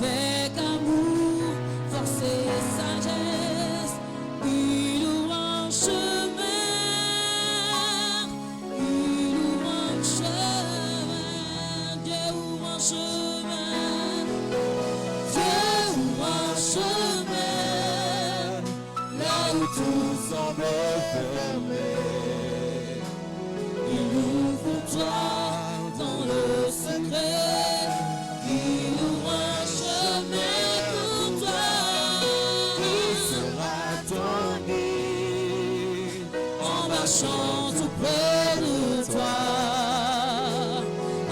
avec amour, force et sagesse, il ouvre un chemin, il ouvre un chemin, Dieu ouvre un chemin, Dieu ouvre un chemin, là où tout semble fermé, il ouvre pour toi dans le secret, il ouvre un chemin pour toi, il sera ton guide en marchant tout près de toi,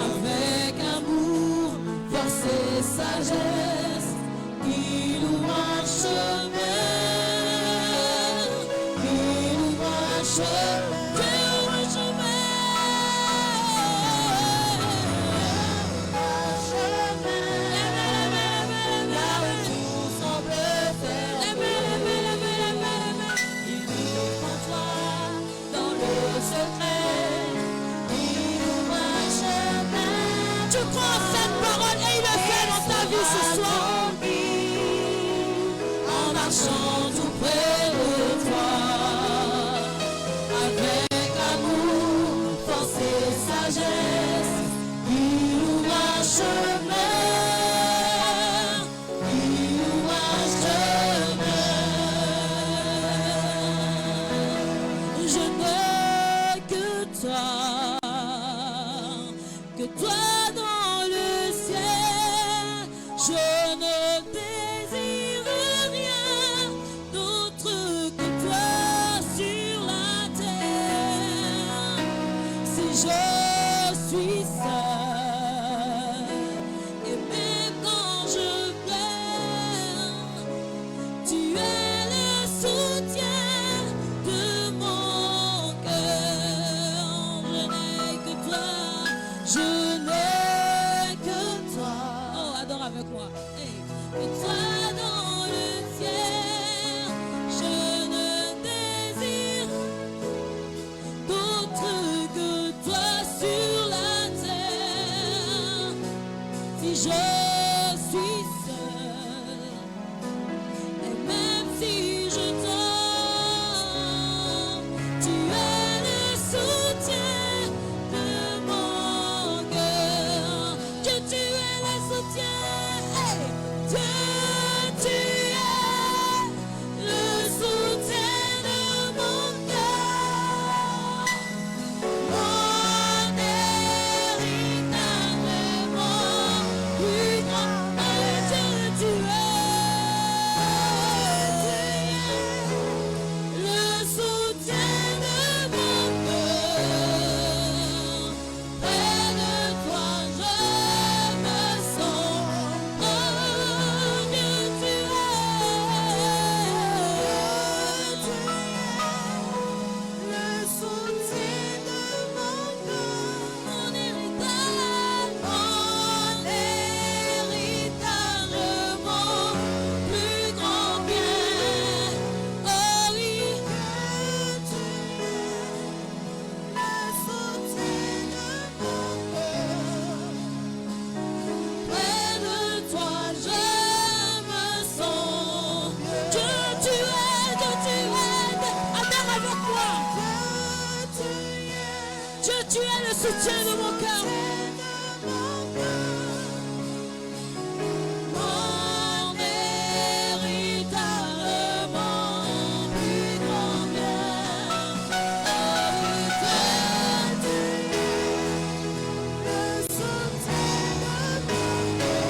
avec amour, force et sagesse, il ouvre un chemin, il ouvre un chemin. Ce soir, en marchant tout près de toi, avec amour, force et sagesse, il ouvre un chemin, il ouvre un chemin. Je n'ai que toi dans le ciel. Je ne désire rien d'autre que toi sur la terre. Si je suis seul et même quand je pleure, tu es le soutien de mon cœur. Je n'ai que toi, je n'ai que toi. Oh, adore avec moi. Hey. Que toi dans le ciel, je ne désire d'autre que toi sur la terre. Si je suis seul, et même si je tombe, tu es le soutien de mon cœur. Que tu es le soutien. Hey. Dieu, tu es le soutien de mon cœur. Mon héritage, mon plus grand. Dieu, tu es le soutien de mon cœur. Près de toi, je me sens. Oh, Dieu, tu es le soutien de mon cœur. Mon héritage, mon plus grand bien. Oh oui, tu es le soutien de mon cœur. Près de toi, je me sens. Dieu, tu es, adore avec moi. Dieu, tu es le soutien de mon cœur. Mon héritage, mon plus grand bien. Oh, tu es le soutien de mon cœur.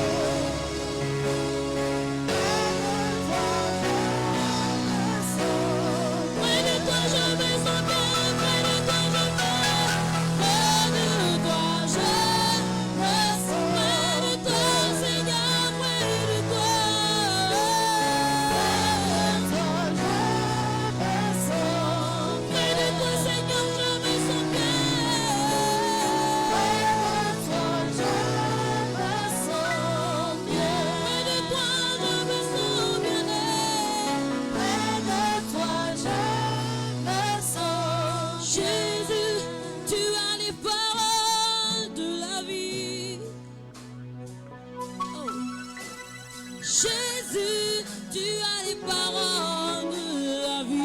Près de toi, je me sens bien. Près de toi, je me Jésus, tu as les paroles de la vie.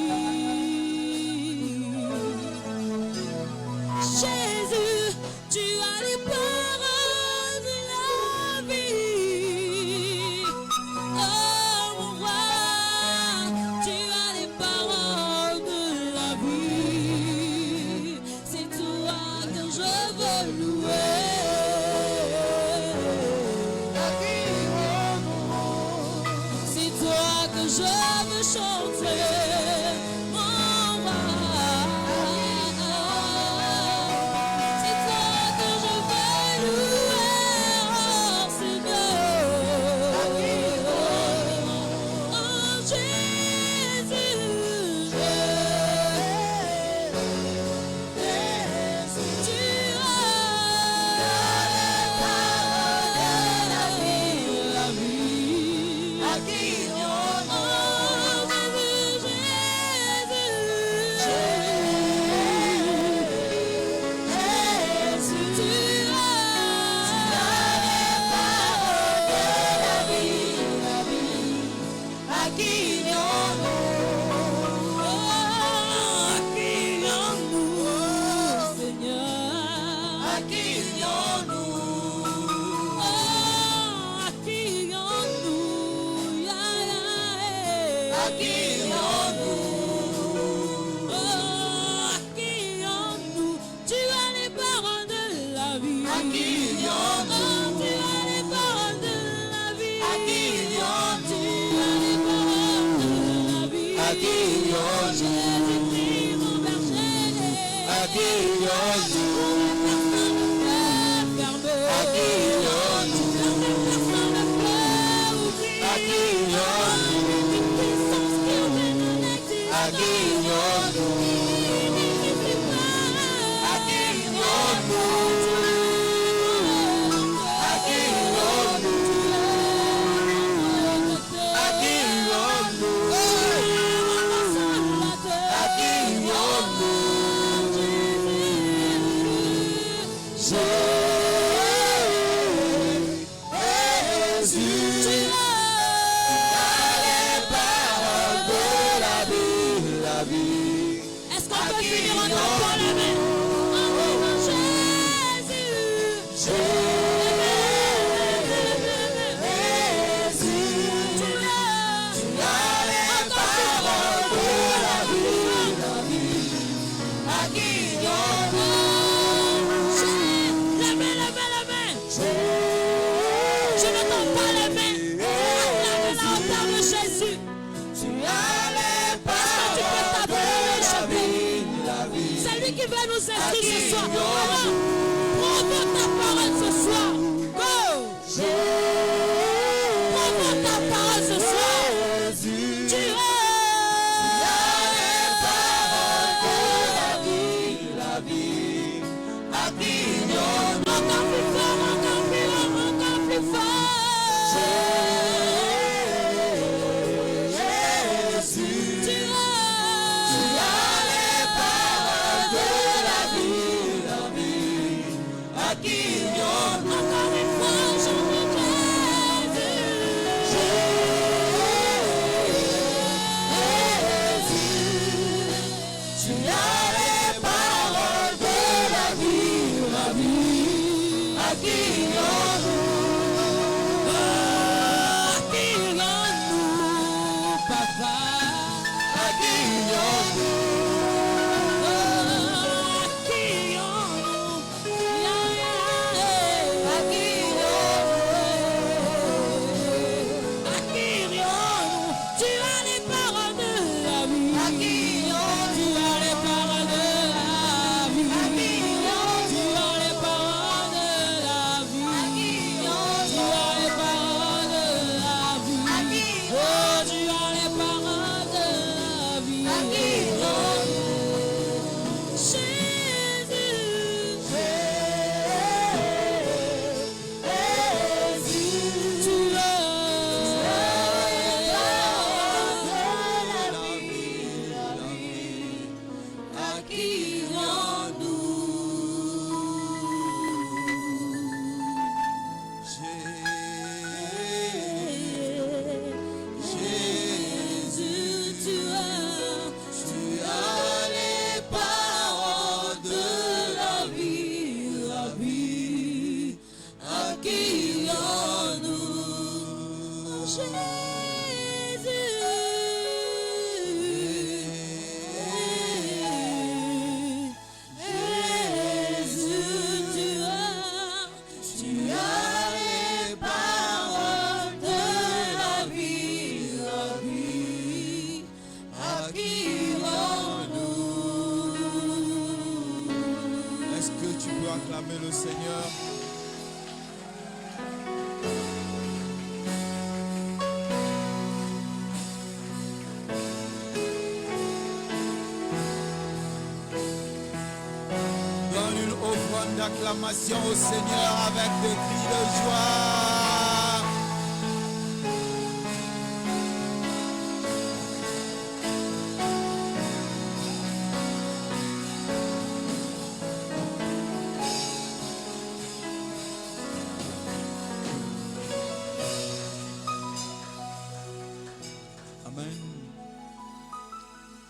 Jésus, tu as les paroles de la vie. Oh mon roi, tu as les paroles de la vie. C'est toi que je veux louer. C'est toi que je veux chanter, mon roi. C'est toi que je veux louer, oh Seigneur. Oh Jésus, tu as la vie. Est-ce qu'on peut finir en tapant la main? En disant Jésus, tu as les paroles de la vie. À qui la main. Je n'entends pas la main. Acclame la hauteur de Jésus. Tu as les paroles de la vie. C'est lui qui va nous instruire ce soir. Alors, prends ta parole ce soir. Go! Prends ta parole ce soir. Tu as les paroles de la vie. Encore plus fort, encore plus fort. Acclamez le Seigneur. Donne une offrande d'acclamation au Seigneur avec des cris de joie.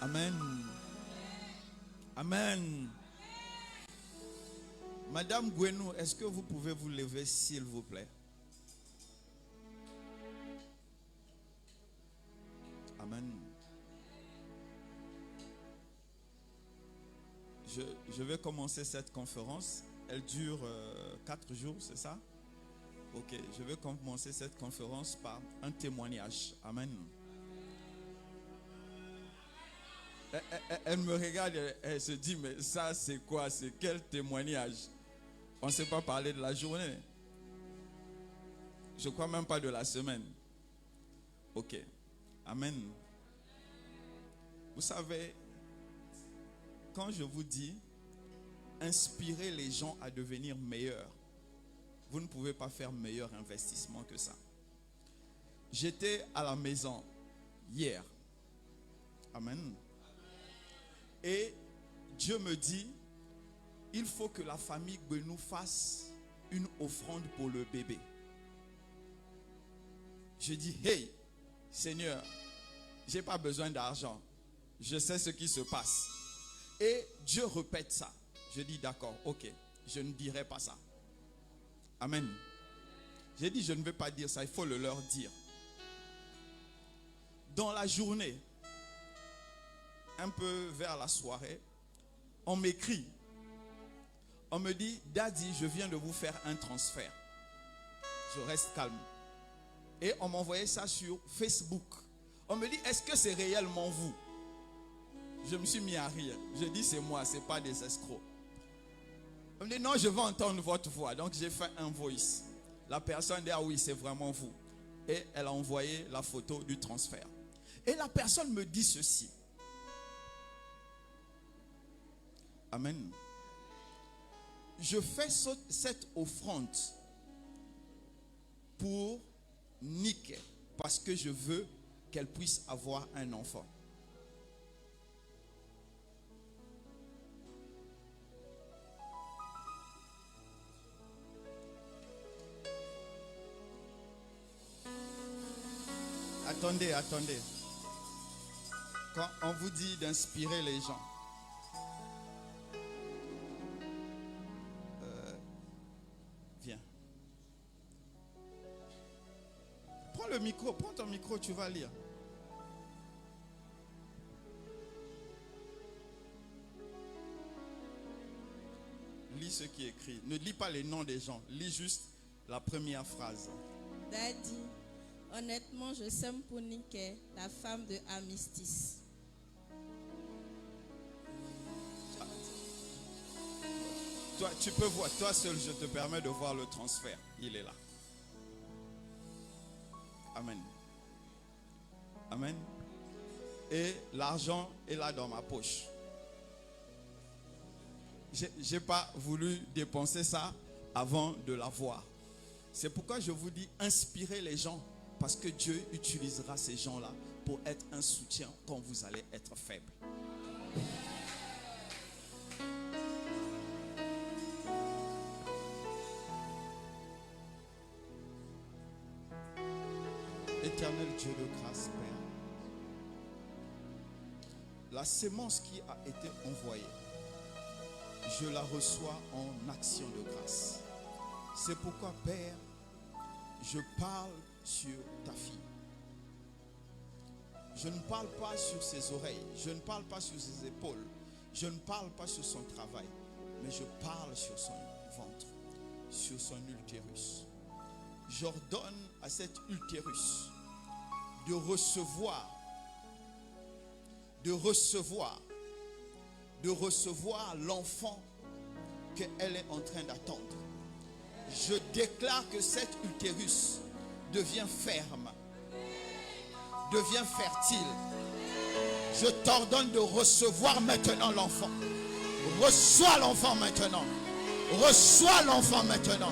Amen. Amen. Madame Gwenou, est-ce que vous pouvez vous lever s'il vous plaît? Amen. Je vais commencer cette conférence. Elle dure 4 jours, c'est ça? Ok, je vais commencer cette conférence par un témoignage. Amen. Elle me regarde, elle se dit, mais ça c'est quoi? C'est quel témoignage? On ne sait pas parler de la journée. Je ne crois même pas de la semaine. Ok. Amen. Vous savez, quand je vous dis inspirer les gens à devenir meilleurs, vous ne pouvez pas faire meilleur investissement que ça. J'étais à la maison hier. Amen. Et Dieu me dit, il faut que la famille Gwenou fasse une offrande pour le bébé. Je dis, hey, Seigneur, je n'ai pas besoin d'argent. Je sais ce qui se passe. Et Dieu répète ça. Je dis, d'accord, ok, je ne dirai pas ça. Amen. J'ai dit, je ne vais pas dire ça, il faut le leur dire. Dans la journée, un peu vers la soirée, on m'écrit. On me dit, Daddy, je viens de vous faire un transfert. Je reste calme. Et on m'envoyait ça sur Facebook. On me dit, est-ce que c'est réellement vous? Je me suis mis à rire. Je dis, c'est moi, ce n'est pas des escrocs. On me dit, non, je veux entendre votre voix. Donc j'ai fait un voice. La personne dit, ah oui, c'est vraiment vous. Et elle a envoyé la photo du transfert. Et la personne me dit ceci. Amen. Je fais cette offrande pour Nick parce que je veux qu'elle puisse avoir un enfant. Attendez. Quand on vous dit d'inspirer les gens, viens. Prends le micro, prends ton micro, tu vas lire. Lis ce qui est écrit. Ne lis pas les noms des gens, lis juste la première phrase. Daddy, honnêtement, je sème pour Niké, la femme de Amistis. Toi, tu peux voir, toi seul, je te permets de voir le transfert. Il est là. Amen. Amen. Et l'argent est là dans ma poche. Je n'ai pas voulu dépenser ça avant de l'avoir. C'est pourquoi je vous dis, inspirez les gens. Parce que Dieu utilisera ces gens-là pour être un soutien quand vous allez être faible. Éternel Dieu de grâce, Père, la sémence qui a été envoyée, je la reçois en action de grâce. C'est pourquoi, Père, je parle sur ta fille. Je ne parle pas sur ses oreilles, je ne parle pas sur ses épaules, je ne parle pas sur son travail, mais je parle sur son ventre, sur son utérus. J'ordonne à cet utérus de recevoir l'enfant qu'elle est en train d'attendre. Je déclare que cet utérus devient ferme, devient fertile. Je t'ordonne de recevoir maintenant l'enfant. Reçois l'enfant maintenant. Reçois l'enfant maintenant.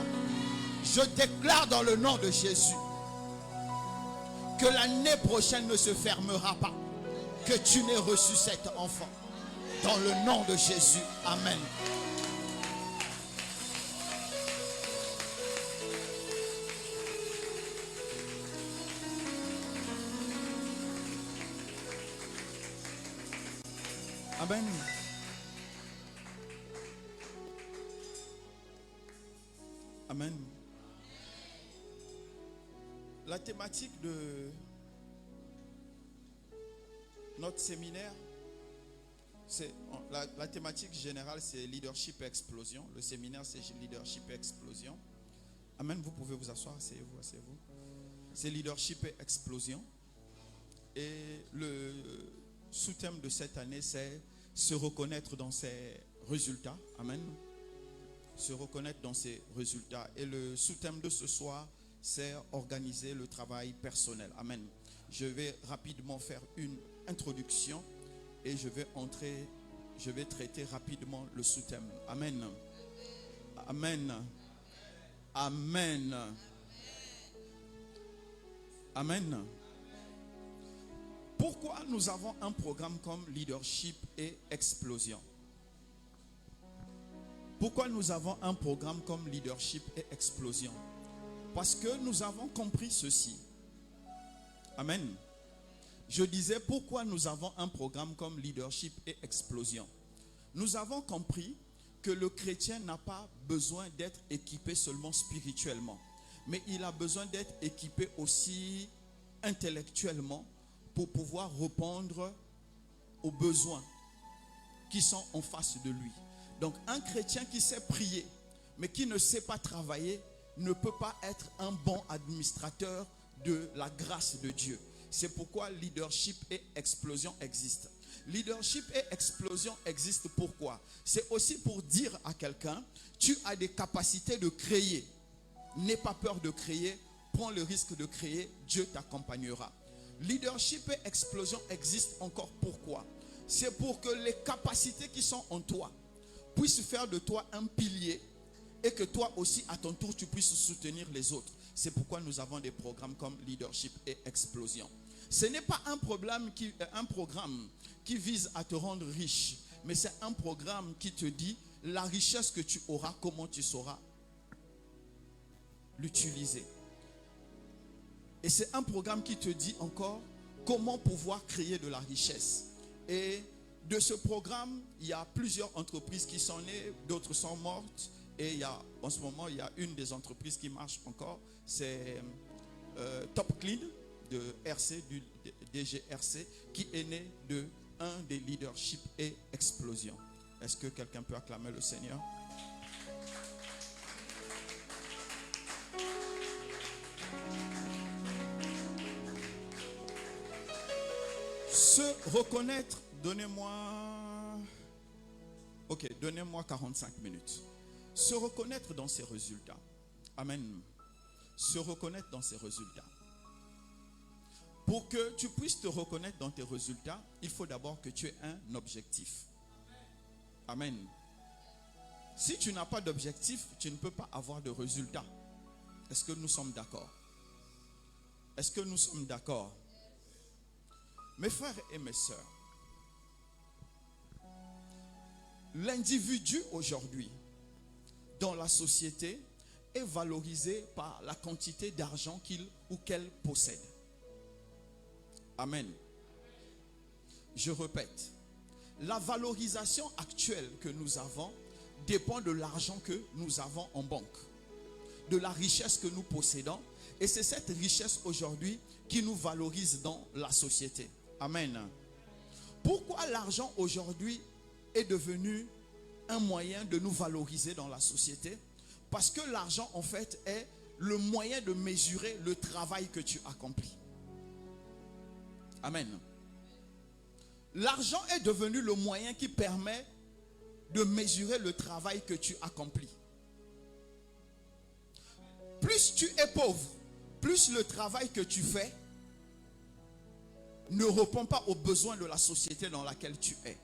Je déclare dans le nom de Jésus que l'année prochaine ne se fermera pas, que tu n'aies reçu cet enfant. Dans le nom de Jésus. Amen. Amen. Amen. La thématique de notre séminaire, c'est la thématique générale, c'est leadership et explosion. Le séminaire, c'est leadership et explosion. Amen. Vous pouvez vous asseoir. Asseyez-vous, asseyez-vous. C'est leadership et explosion. Et le sous-thème de cette année, c'est se reconnaître dans ses résultats. Amen. Se reconnaître dans ses résultats. Et le sous-thème de ce soir, c'est organiser le travail personnel. Amen. Je vais rapidement faire une introduction et je vais traiter rapidement le sous-thème. Amen. Amen. Amen. Amen. Pourquoi nous avons un programme comme leadership et explosion? Pourquoi nous avons un programme comme leadership et explosion? Parce que nous avons compris ceci. Amen. Je disais pourquoi nous avons un programme comme leadership et explosion. Nous avons compris que le chrétien n'a pas besoin d'être équipé seulement spirituellement, mais il a besoin d'être équipé aussi intellectuellement pour pouvoir répondre aux besoins qui sont en face de lui. Donc un chrétien qui sait prier, mais qui ne sait pas travailler, ne peut pas être un bon administrateur de la grâce de Dieu. C'est pourquoi leadership et explosion existent. Leadership et explosion existent pourquoi? C'est aussi pour dire à quelqu'un, tu as des capacités de créer. N'aie pas peur de créer, prends le risque de créer, Dieu t'accompagnera. Leadership et explosion existent encore pourquoi? C'est pour que les capacités qui sont en toi puissent faire de toi un pilier et que toi aussi à ton tour tu puisses soutenir les autres. C'est pourquoi nous avons des programmes comme leadership et explosion. Ce n'est pas un programme qui vise à te rendre riche, mais c'est un programme qui te dit la richesse que tu auras, comment tu sauras l'utiliser. Et c'est un programme qui te dit encore comment pouvoir créer de la richesse. Et de ce programme, il y a plusieurs entreprises qui sont nées, d'autres sont mortes. Et en ce moment, il y a une des entreprises qui marche encore, c'est Top Clean de RC, du DGRC, qui est né de un des leadership et explosion. Est-ce que quelqu'un peut acclamer le Seigneur? Se reconnaître, donnez-moi 45 minutes. Se reconnaître dans ses résultats. Amen. Se reconnaître dans ses résultats. Pour que tu puisses te reconnaître dans tes résultats, il faut d'abord que tu aies un objectif. Amen. Si tu n'as pas d'objectif, tu ne peux pas avoir de résultats. Est-ce que nous sommes d'accord? Est-ce que nous sommes d'accord? Mes frères et mes sœurs, l'individu aujourd'hui dans la société est valorisé par la quantité d'argent qu'il ou qu'elle possède. Amen. Je répète, la valorisation actuelle que nous avons dépend de l'argent que nous avons en banque, de la richesse que nous possédons, et c'est cette richesse aujourd'hui qui nous valorise dans la société. Amen. Pourquoi l'argent aujourd'hui est devenu un moyen de nous valoriser dans la société? Parce que l'argent en fait est le moyen de mesurer le travail que tu accomplis. Amen. L'argent est devenu le moyen qui permet de mesurer le travail que tu accomplis. Plus tu es pauvre, plus le travail que tu fais ne répond pas aux besoins de la société dans laquelle tu es.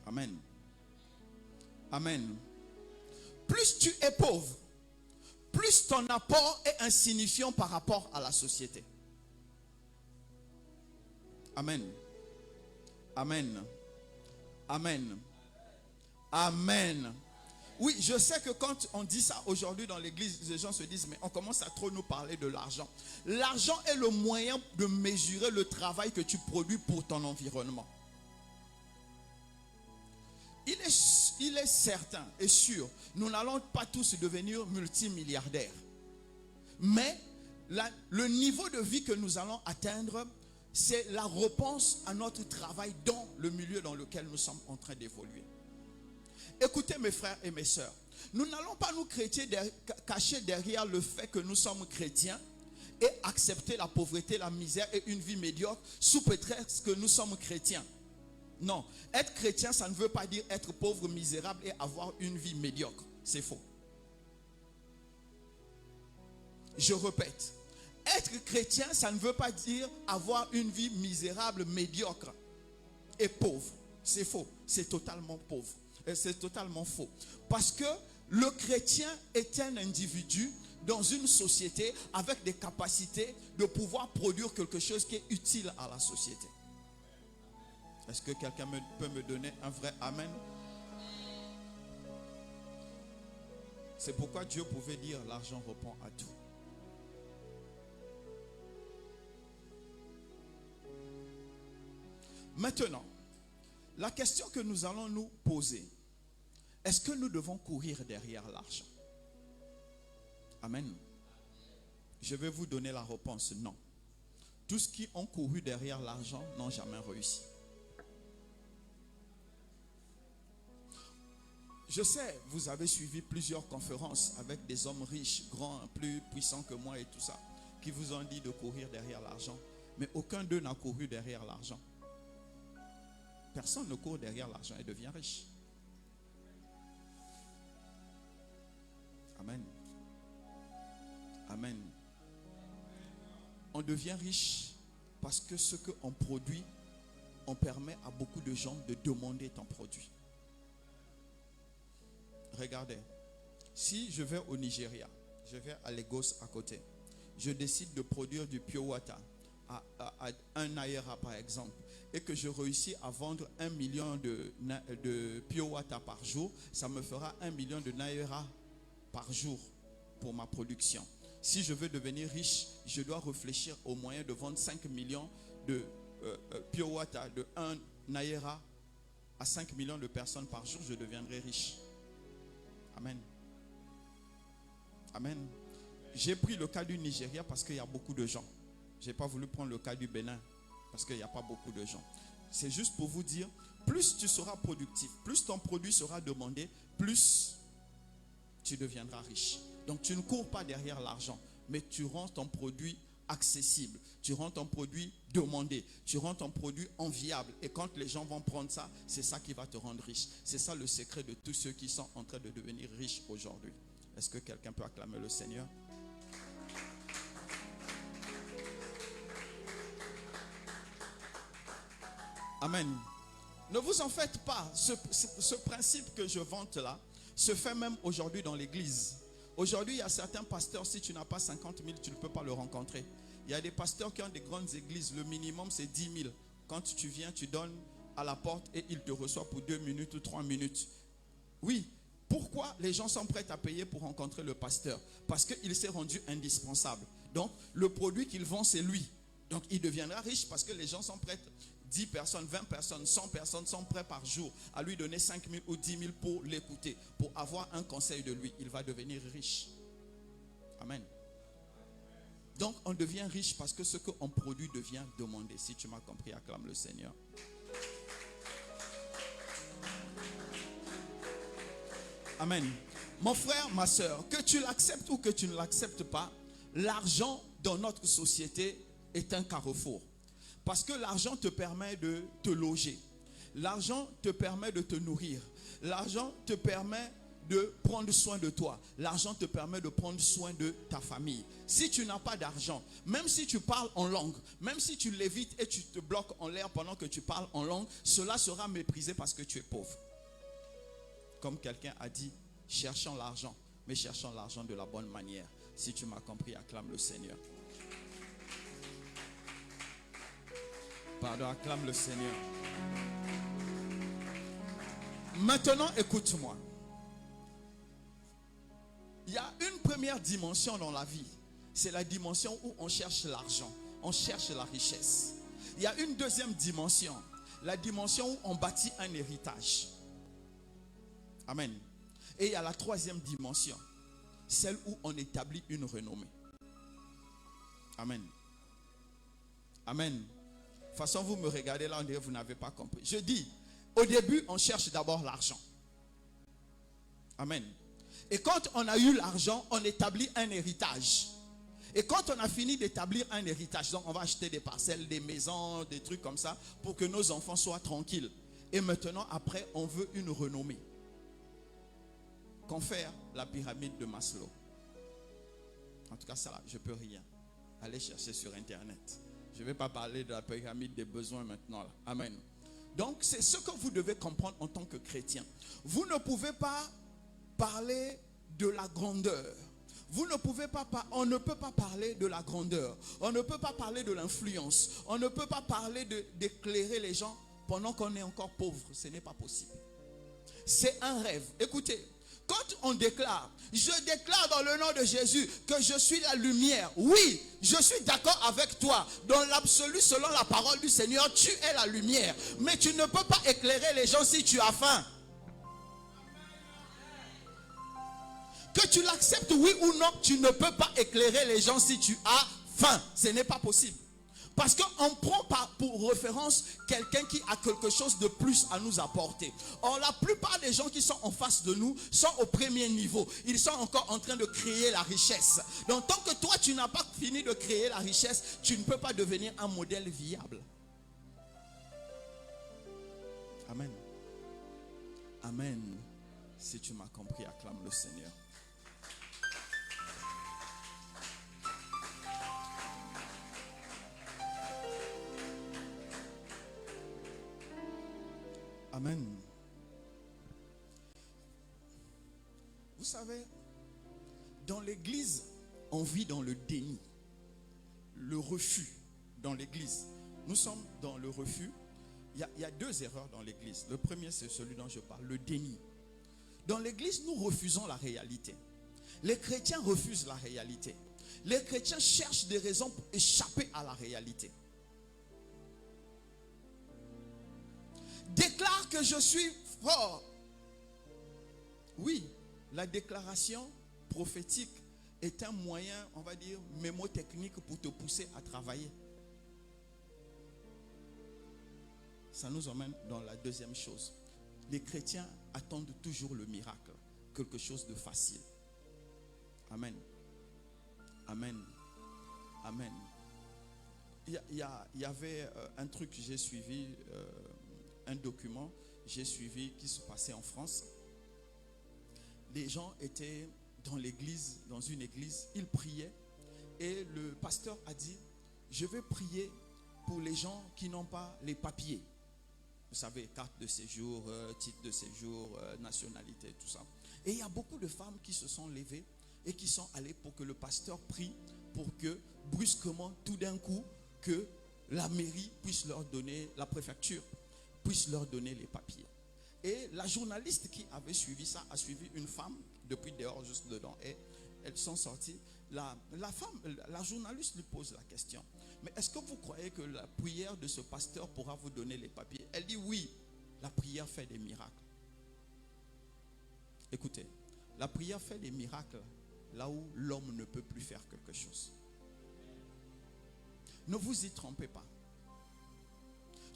Amen. Amen. Plus tu es pauvre, plus ton apport est insignifiant par rapport à la société. Amen. Amen. Amen. Amen. Oui, je sais que quand on dit ça aujourd'hui dans l'église, les gens se disent, mais on commence à trop nous parler de l'argent. L'argent est le moyen de mesurer le travail que tu produis pour ton environnement. Il est certain et sûr, nous n'allons pas tous devenir multimilliardaires. Mais le niveau de vie que nous allons atteindre, c'est la réponse à notre travail dans le milieu dans lequel nous sommes en train d'évoluer. Écoutez mes frères et mes sœurs, nous n'allons pas nous cacher derrière le fait que nous sommes chrétiens et accepter la pauvreté, la misère et une vie médiocre sous prétexte que nous sommes chrétiens. Non, être chrétien, ça ne veut pas dire être pauvre, misérable et avoir une vie médiocre. C'est faux. Je répète, être chrétien, ça ne veut pas dire avoir une vie misérable, médiocre et pauvre. C'est faux, c'est totalement pauvre. C'est totalement faux. Parce que le chrétien est un individu dans une société avec des capacités de pouvoir produire quelque chose qui est utile à la société. Est-ce que quelqu'un peut me donner un vrai amen? C'est pourquoi Dieu pouvait dire l'argent répond à tout. Maintenant, la question que nous allons nous poser, est-ce que nous devons courir derrière l'argent? Amen. Je vais vous donner la réponse, non. Tous ceux qui ont couru derrière l'argent n'ont jamais réussi. Je sais, vous avez suivi plusieurs conférences avec des hommes riches, grands, plus puissants que moi et tout ça, qui vous ont dit de courir derrière l'argent. Mais aucun d'eux n'a couru derrière l'argent. Personne ne court derrière l'argent et devient riche. Amen. Amen. On devient riche parce que ce qu'on produit, on permet à beaucoup de gens de demander ton produit. Regardez, si je vais au Nigeria, je vais à Lagos à côté, je décide de produire du pure water à 1 naira par exemple, et que je réussis à vendre 1 million de pure water par jour, ça me fera 1 million de naira par jour pour ma production. Si je veux devenir riche, je dois réfléchir au moyen de vendre 5 millions de pure water de 1 naira à 5 millions de personnes par jour, je deviendrai riche. Amen. Amen. J'ai pris le cas du Nigeria parce qu'il y a beaucoup de gens. Je n'ai pas voulu prendre le cas du Bénin parce qu'il n'y a pas beaucoup de gens. C'est juste pour vous dire, plus tu seras productif, plus ton produit sera demandé, plus tu deviendras riche. Donc tu ne cours pas derrière l'argent, mais tu rends ton produit accessible, tu rends ton produit demandé, tu rends ton produit enviable. Et quand les gens vont prendre ça, c'est ça qui va te rendre riche. C'est ça le secret de tous ceux qui sont en train de devenir riches aujourd'hui. Est-ce que quelqu'un peut acclamer le Seigneur? Amen. Ne vous en faites pas. Ce principe que je vante là se fait même aujourd'hui dans l'église. Aujourd'hui, il y a certains pasteurs, si tu n'as pas 50 000, tu ne peux pas le rencontrer. Il y a des pasteurs qui ont des grandes églises. Le minimum, c'est 10 000. Quand tu viens, tu donnes à la porte et il te reçoit pour 2 minutes ou 3 minutes. Oui. Pourquoi les gens sont prêts à payer pour rencontrer le pasteur? Parce qu'il s'est rendu indispensable. Donc, le produit qu'il vend, c'est lui. Donc, il deviendra riche parce que les gens sont prêts. 10 personnes, 20 personnes, 100 personnes sont prêts par jour à lui donner 5 000 ou 10 000 pour l'écouter, pour avoir un conseil de lui. Il va devenir riche. Amen. Donc, on devient riche parce que ce qu'on produit devient demandé. Si tu m'as compris, acclame le Seigneur. Amen. Mon frère, ma soeur, que tu l'acceptes ou que tu ne l'acceptes pas, l'argent dans notre société est un carrefour. Parce que l'argent te permet de te loger. L'argent te permet de te nourrir. L'argent te permet de prendre soin de toi. L'argent te permet de prendre soin de ta famille. Si tu n'as pas d'argent, même si tu parles en langue, même si tu lévites et tu te bloques en l'air pendant que tu parles en langue, cela sera méprisé parce que tu es pauvre. Comme quelqu'un a dit, cherchons l'argent, mais cherchons l'argent de la bonne manière. Si tu m'as compris, acclame le Seigneur. Pardon, acclame le Seigneur. Maintenant, écoute-moi. Il y a une première dimension dans la vie. C'est la dimension où on cherche l'argent. On cherche la richesse. Il y a une deuxième dimension. La dimension où on bâtit un héritage. Amen. Et il y a la troisième dimension. Celle où on établit une renommée. Amen. Amen. De toute façon, vous me regardez là, on dirait que vous n'avez pas compris. Je dis, au début, on cherche d'abord l'argent. Amen. Et quand on a eu l'argent, on établit un héritage. Et quand on a fini d'établir un héritage, donc on va acheter des parcelles, des maisons, des trucs comme ça, pour que nos enfants soient tranquilles. Et maintenant, après, on veut une renommée. Confère la pyramide de Maslow. En tout cas, ça là, je peux rien. Allez chercher sur Internet. Je ne vais pas parler de la pyramide des besoins maintenant. Là. Amen. Donc, c'est ce que vous devez comprendre en tant que chrétien. Vous ne pouvez pas parler de la grandeur. Vous ne pouvez pas, on ne peut pas parler de la grandeur. On ne peut pas parler de l'influence. On ne peut pas parler d'éclairer les gens pendant qu'on est encore pauvre. Ce n'est pas possible. C'est un rêve. Écoutez, quand on déclare, je déclare dans le nom de Jésus que je suis la lumière. Oui, je suis d'accord avec toi. Dans l'absolu, selon la parole du Seigneur, tu es la lumière. Mais tu ne peux pas éclairer les gens si tu as faim. Que tu l'acceptes, oui ou non, tu ne peux pas éclairer les gens si tu as faim. Ce n'est pas possible. Parce qu'on prend pour référence quelqu'un qui a quelque chose de plus à nous apporter. Or, la plupart des gens qui sont en face de nous sont au premier niveau. Ils sont encore en train de créer la richesse. Donc, tant que toi, tu n'as pas fini de créer la richesse, tu ne peux pas devenir un modèle viable. Amen. Amen. Si tu m'as compris, acclame le Seigneur. Amen. Vous savez, dans l'église, on vit dans le déni, le refus dans l'église. Nous sommes dans le refus. Il y a deux erreurs dans l'église. Le premier, c'est celui dont je parle, le déni. Dans l'église, nous refusons la réalité. Les chrétiens refusent la réalité. Les chrétiens cherchent des raisons pour échapper à la réalité. Déclare que je suis fort. Oui, la déclaration prophétique est un moyen, on va dire, mémotechnique pour te pousser à travailler. Ça nous emmène dans la deuxième chose. Les chrétiens attendent toujours le miracle, quelque chose de facile. Amen. Amen. Amen. Il y avait un truc que j'ai suivi, un document, j'ai suivi qui se passait en France. Les gens étaient dans l'église, dans une église, ils priaient et le pasteur a dit, je vais prier pour les gens qui n'ont pas les papiers. Vous savez, carte de séjour, titre de séjour, nationalité, tout ça. Et il y a beaucoup de femmes qui se sont levées et qui sont allées pour que le pasteur prie pour que, brusquement, tout d'un coup, que la mairie puisse leur donner, la préfecture puisse leur donner les papiers. Et la journaliste qui avait suivi ça a suivi une femme depuis dehors, juste dedans. Et elles sont sorties. La journaliste lui pose la question. Mais est-ce que vous croyez que la prière de ce pasteur pourra vous donner les papiers? Elle dit oui, la prière fait des miracles. Écoutez, la prière fait des miracles là où l'homme ne peut plus faire quelque chose. Ne vous y trompez pas.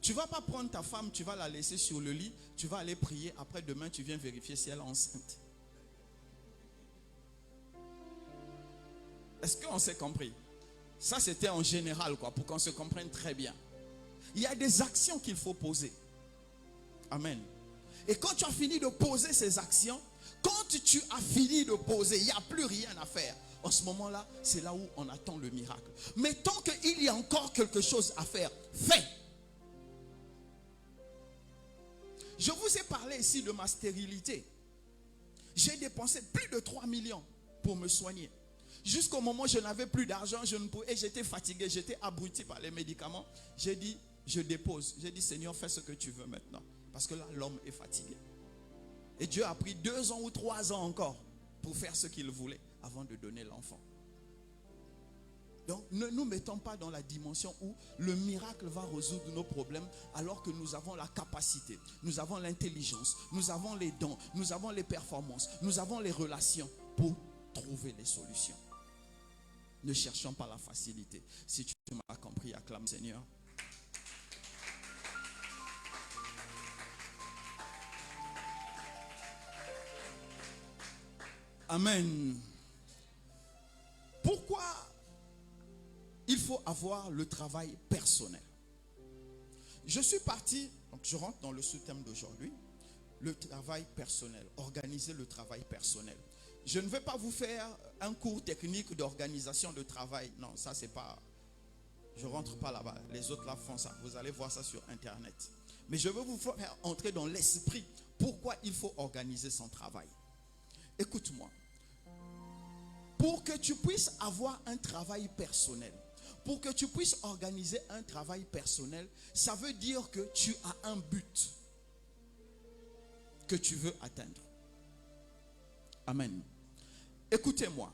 Tu ne vas pas prendre ta femme, tu vas la laisser sur le lit, tu vas aller prier, après demain tu viens vérifier si elle est enceinte. Est-ce qu'on s'est compris? Ça c'était en général quoi, pour qu'on se comprenne très bien. il y a des actions qu'il faut poser. Amen. Et quand tu as fini de poser ces actions, quand tu as fini de poser, il n'y a plus rien à faire. En ce moment-là, c'est là où on attend le miracle. Mais tant qu'il y a encore quelque chose à faire, fais. Je vous ai parlé ici de ma stérilité. J'ai dépensé plus de 3 millions pour me soigner. Jusqu'au moment où je n'avais plus d'argent, et j'étais fatigué, j'étais abruti par les médicaments. J'ai dit, je dépose. J'ai dit, Seigneur, fais ce que tu veux maintenant. Parce que là, l'homme est fatigué. Et Dieu a pris 2 ans ou 3 ans encore pour faire ce qu'il voulait avant de donner l'enfant. Donc, ne nous mettons pas dans la dimension où le miracle va résoudre nos problèmes alors que nous avons la capacité, nous avons l'intelligence, nous avons les dons, nous avons les performances, nous avons les relations pour trouver les solutions. Ne cherchons pas la facilité. Si tu m'as compris, acclame Seigneur. Amen. Pourquoi il faut avoir le travail personnel? Je suis parti, donc je rentre dans le sous-thème d'aujourd'hui, le travail personnel, organiser le travail personnel. Je ne vais pas vous faire un cours technique d'organisation de travail. Non, ça c'est pas, je rentre pas là-bas. Les autres là font ça. Vous allez voir ça sur Internet. Mais je veux vous faire entrer dans l'esprit. Pourquoi il faut organiser son travail? Écoute-moi. Pour que tu puisses avoir un travail personnel, pour que tu puisses organiser un travail personnel, ça veut dire que tu as un but que tu veux atteindre. Amen. Écoutez-moi.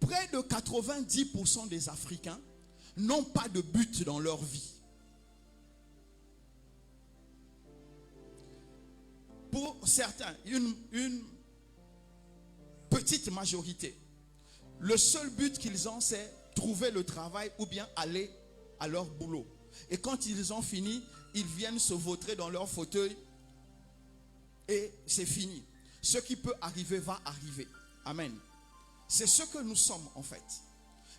Près de 90% des Africains n'ont pas de but dans leur vie. Pour certains, une petite majorité, le seul but qu'ils ont, c'est trouver le travail ou bien aller à leur boulot. Et quand ils ont fini, ils viennent se vautrer dans leur fauteuil et c'est fini. Ce qui peut arriver va arriver. Amen. C'est ce que nous sommes en fait.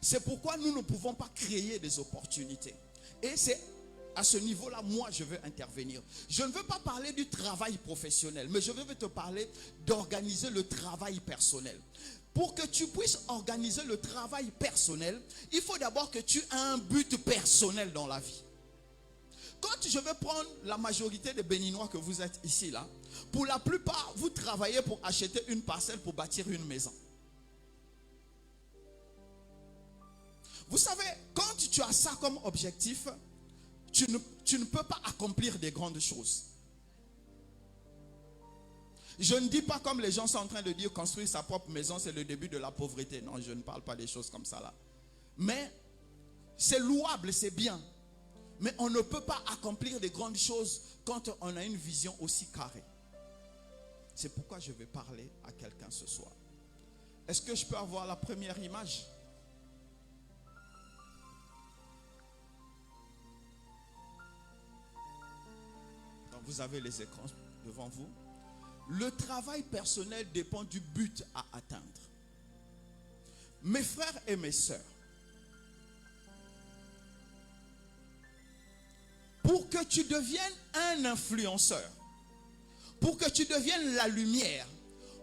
C'est pourquoi nous ne pouvons pas créer des opportunités. Et c'est à ce niveau-là, moi, je veux intervenir. Je ne veux pas parler du travail professionnel, mais je veux te parler d'organiser le travail personnel. Pour que tu puisses organiser le travail personnel, il faut d'abord que tu aies un but personnel dans la vie. Quand je vais prendre la majorité des Béninois que vous êtes ici, là, pour la plupart, vous travaillez pour acheter une parcelle pour bâtir une maison. Vous savez, quand tu as ça comme objectif, tu ne peux pas accomplir des grandes choses. Je ne dis pas comme les gens sont en train de dire construire sa propre maison, c'est le début de la pauvreté. Non, je ne parle pas des choses comme ça là. Mais c'est louable, c'est bien. Mais on ne peut pas accomplir des grandes choses quand on a une vision aussi carrée. C'est pourquoi je vais parler à quelqu'un ce soir. Est-ce que je peux avoir la première image? Donc vous avez les écrans devant vous. Le travail personnel dépend du but à atteindre. Mes frères et mes sœurs, pour que tu deviennes un influenceur, pour que tu deviennes la lumière,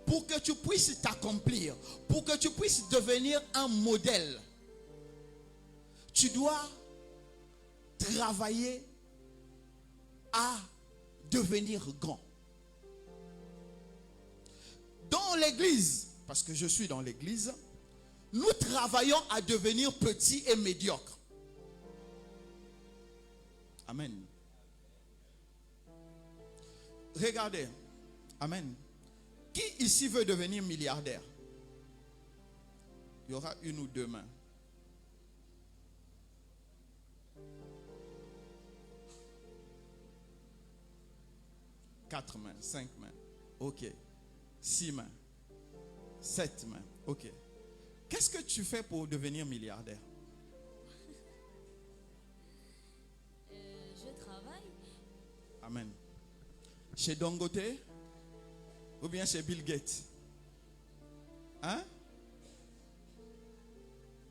pour que tu puisses t'accomplir, pour que tu puisses devenir un modèle, tu dois travailler à devenir grand. Dans l'église, parce que je suis dans l'église, nous travaillons à devenir petits et médiocres. Amen. Regardez. Amen. Qui ici veut devenir milliardaire? Il y aura une ou deux mains. Quatre mains, 5 mains. Ok. 6 mains. 7 mains. Ok. Qu'est-ce que tu fais pour devenir milliardaire? Je travaille. Amen. Chez Dangote ou bien chez Bill Gates? Hein?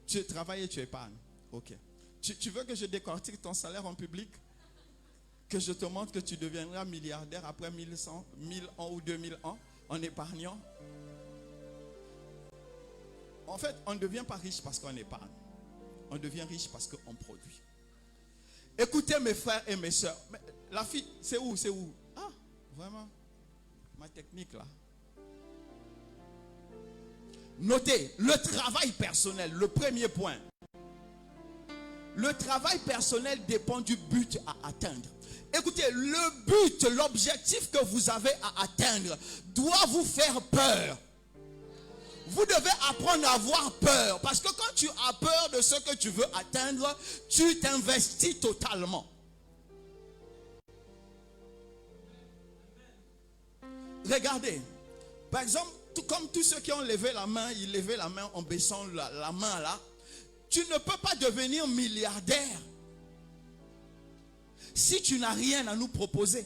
Tu travailles et tu épargnes. Ok. Tu veux que je décortique ton salaire en public? Que je te montre que tu deviendras milliardaire après 1100, 1000 ans ou 2000 ans en épargnant? En fait, on ne devient pas riche parce qu'on épargne. On devient riche parce qu'on produit. Écoutez mes frères et mes soeurs. La fille, c'est où? C'est où? Ah, vraiment? Ma technique là. Notez, le travail personnel, le premier point. Le travail personnel dépend du but à atteindre. Écoutez, le but, l'objectif que vous avez à atteindre doit vous faire peur. Vous devez apprendre à avoir peur. Parce que quand tu as peur de ce que tu veux atteindre, tu t'investis totalement. Regardez. Par exemple, comme tous ceux qui ont levé la main, ils levaient la main en baissant la main là. Tu ne peux pas devenir milliardaire si tu n'as rien à nous proposer.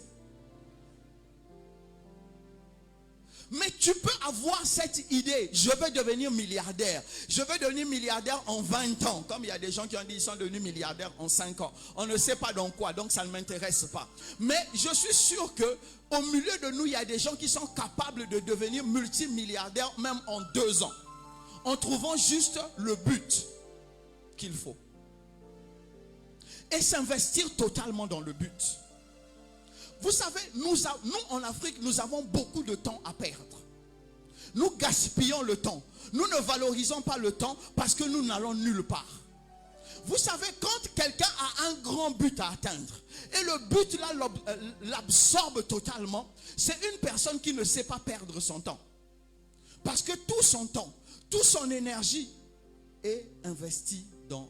Mais tu peux avoir cette idée, je vais devenir milliardaire. Je vais devenir milliardaire en 20 ans. Comme il y a des gens qui ont dit qu'ils sont devenus milliardaires en 5 ans. On ne sait pas dans quoi, donc ça ne m'intéresse pas. Mais je suis sûr qu'au milieu de nous, il y a des gens qui sont capables de devenir multimilliardaires même en 2 ans. En trouvant juste le but qu'il faut. Et s'investir totalement dans le but. Vous savez, nous en Afrique, nous avons beaucoup de temps à perdre. Nous gaspillons le temps. Nous ne valorisons pas le temps parce que nous n'allons nulle part. Vous savez, quand quelqu'un a un grand but à atteindre, et le but là l'absorbe totalement, c'est une personne qui ne sait pas perdre son temps. Parce que tout son temps, toute son énergie est investie dans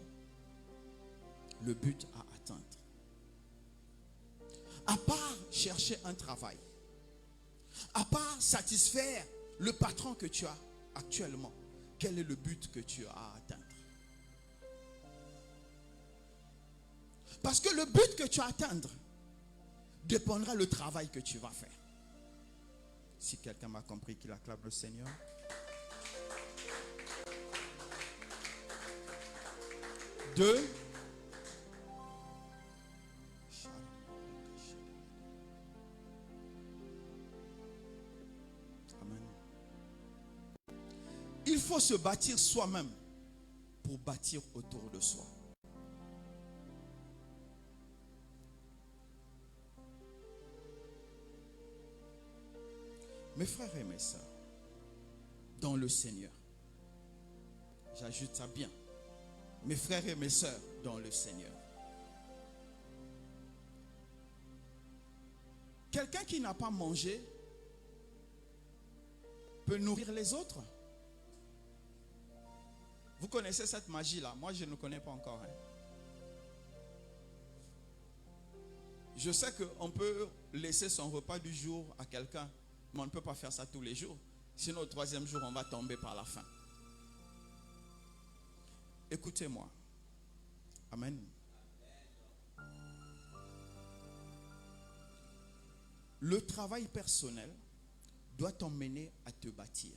le but à atteindre. À part chercher un travail, à part satisfaire le patron que tu as actuellement, quel est le but que tu as à atteindre? Parce que le but que tu as à atteindre dépendra du travail que tu vas faire. Si quelqu'un m'a compris, qu'il acclame le Seigneur. Deux. Il faut se bâtir soi-même pour bâtir autour de soi. Mes frères et mes sœurs, dans le Seigneur, j'ajoute ça bien, mes frères et mes sœurs, dans le Seigneur. Quelqu'un qui n'a pas mangé peut nourrir les autres. Vous connaissez cette magie-là? Moi, je ne connais pas encore. Je sais qu'on peut laisser son repas du jour à quelqu'un, mais on ne peut pas faire ça tous les jours. Sinon, au 3e jour, on va tomber par la faim. Écoutez-moi. Amen. Le travail personnel doit t'emmener à te bâtir.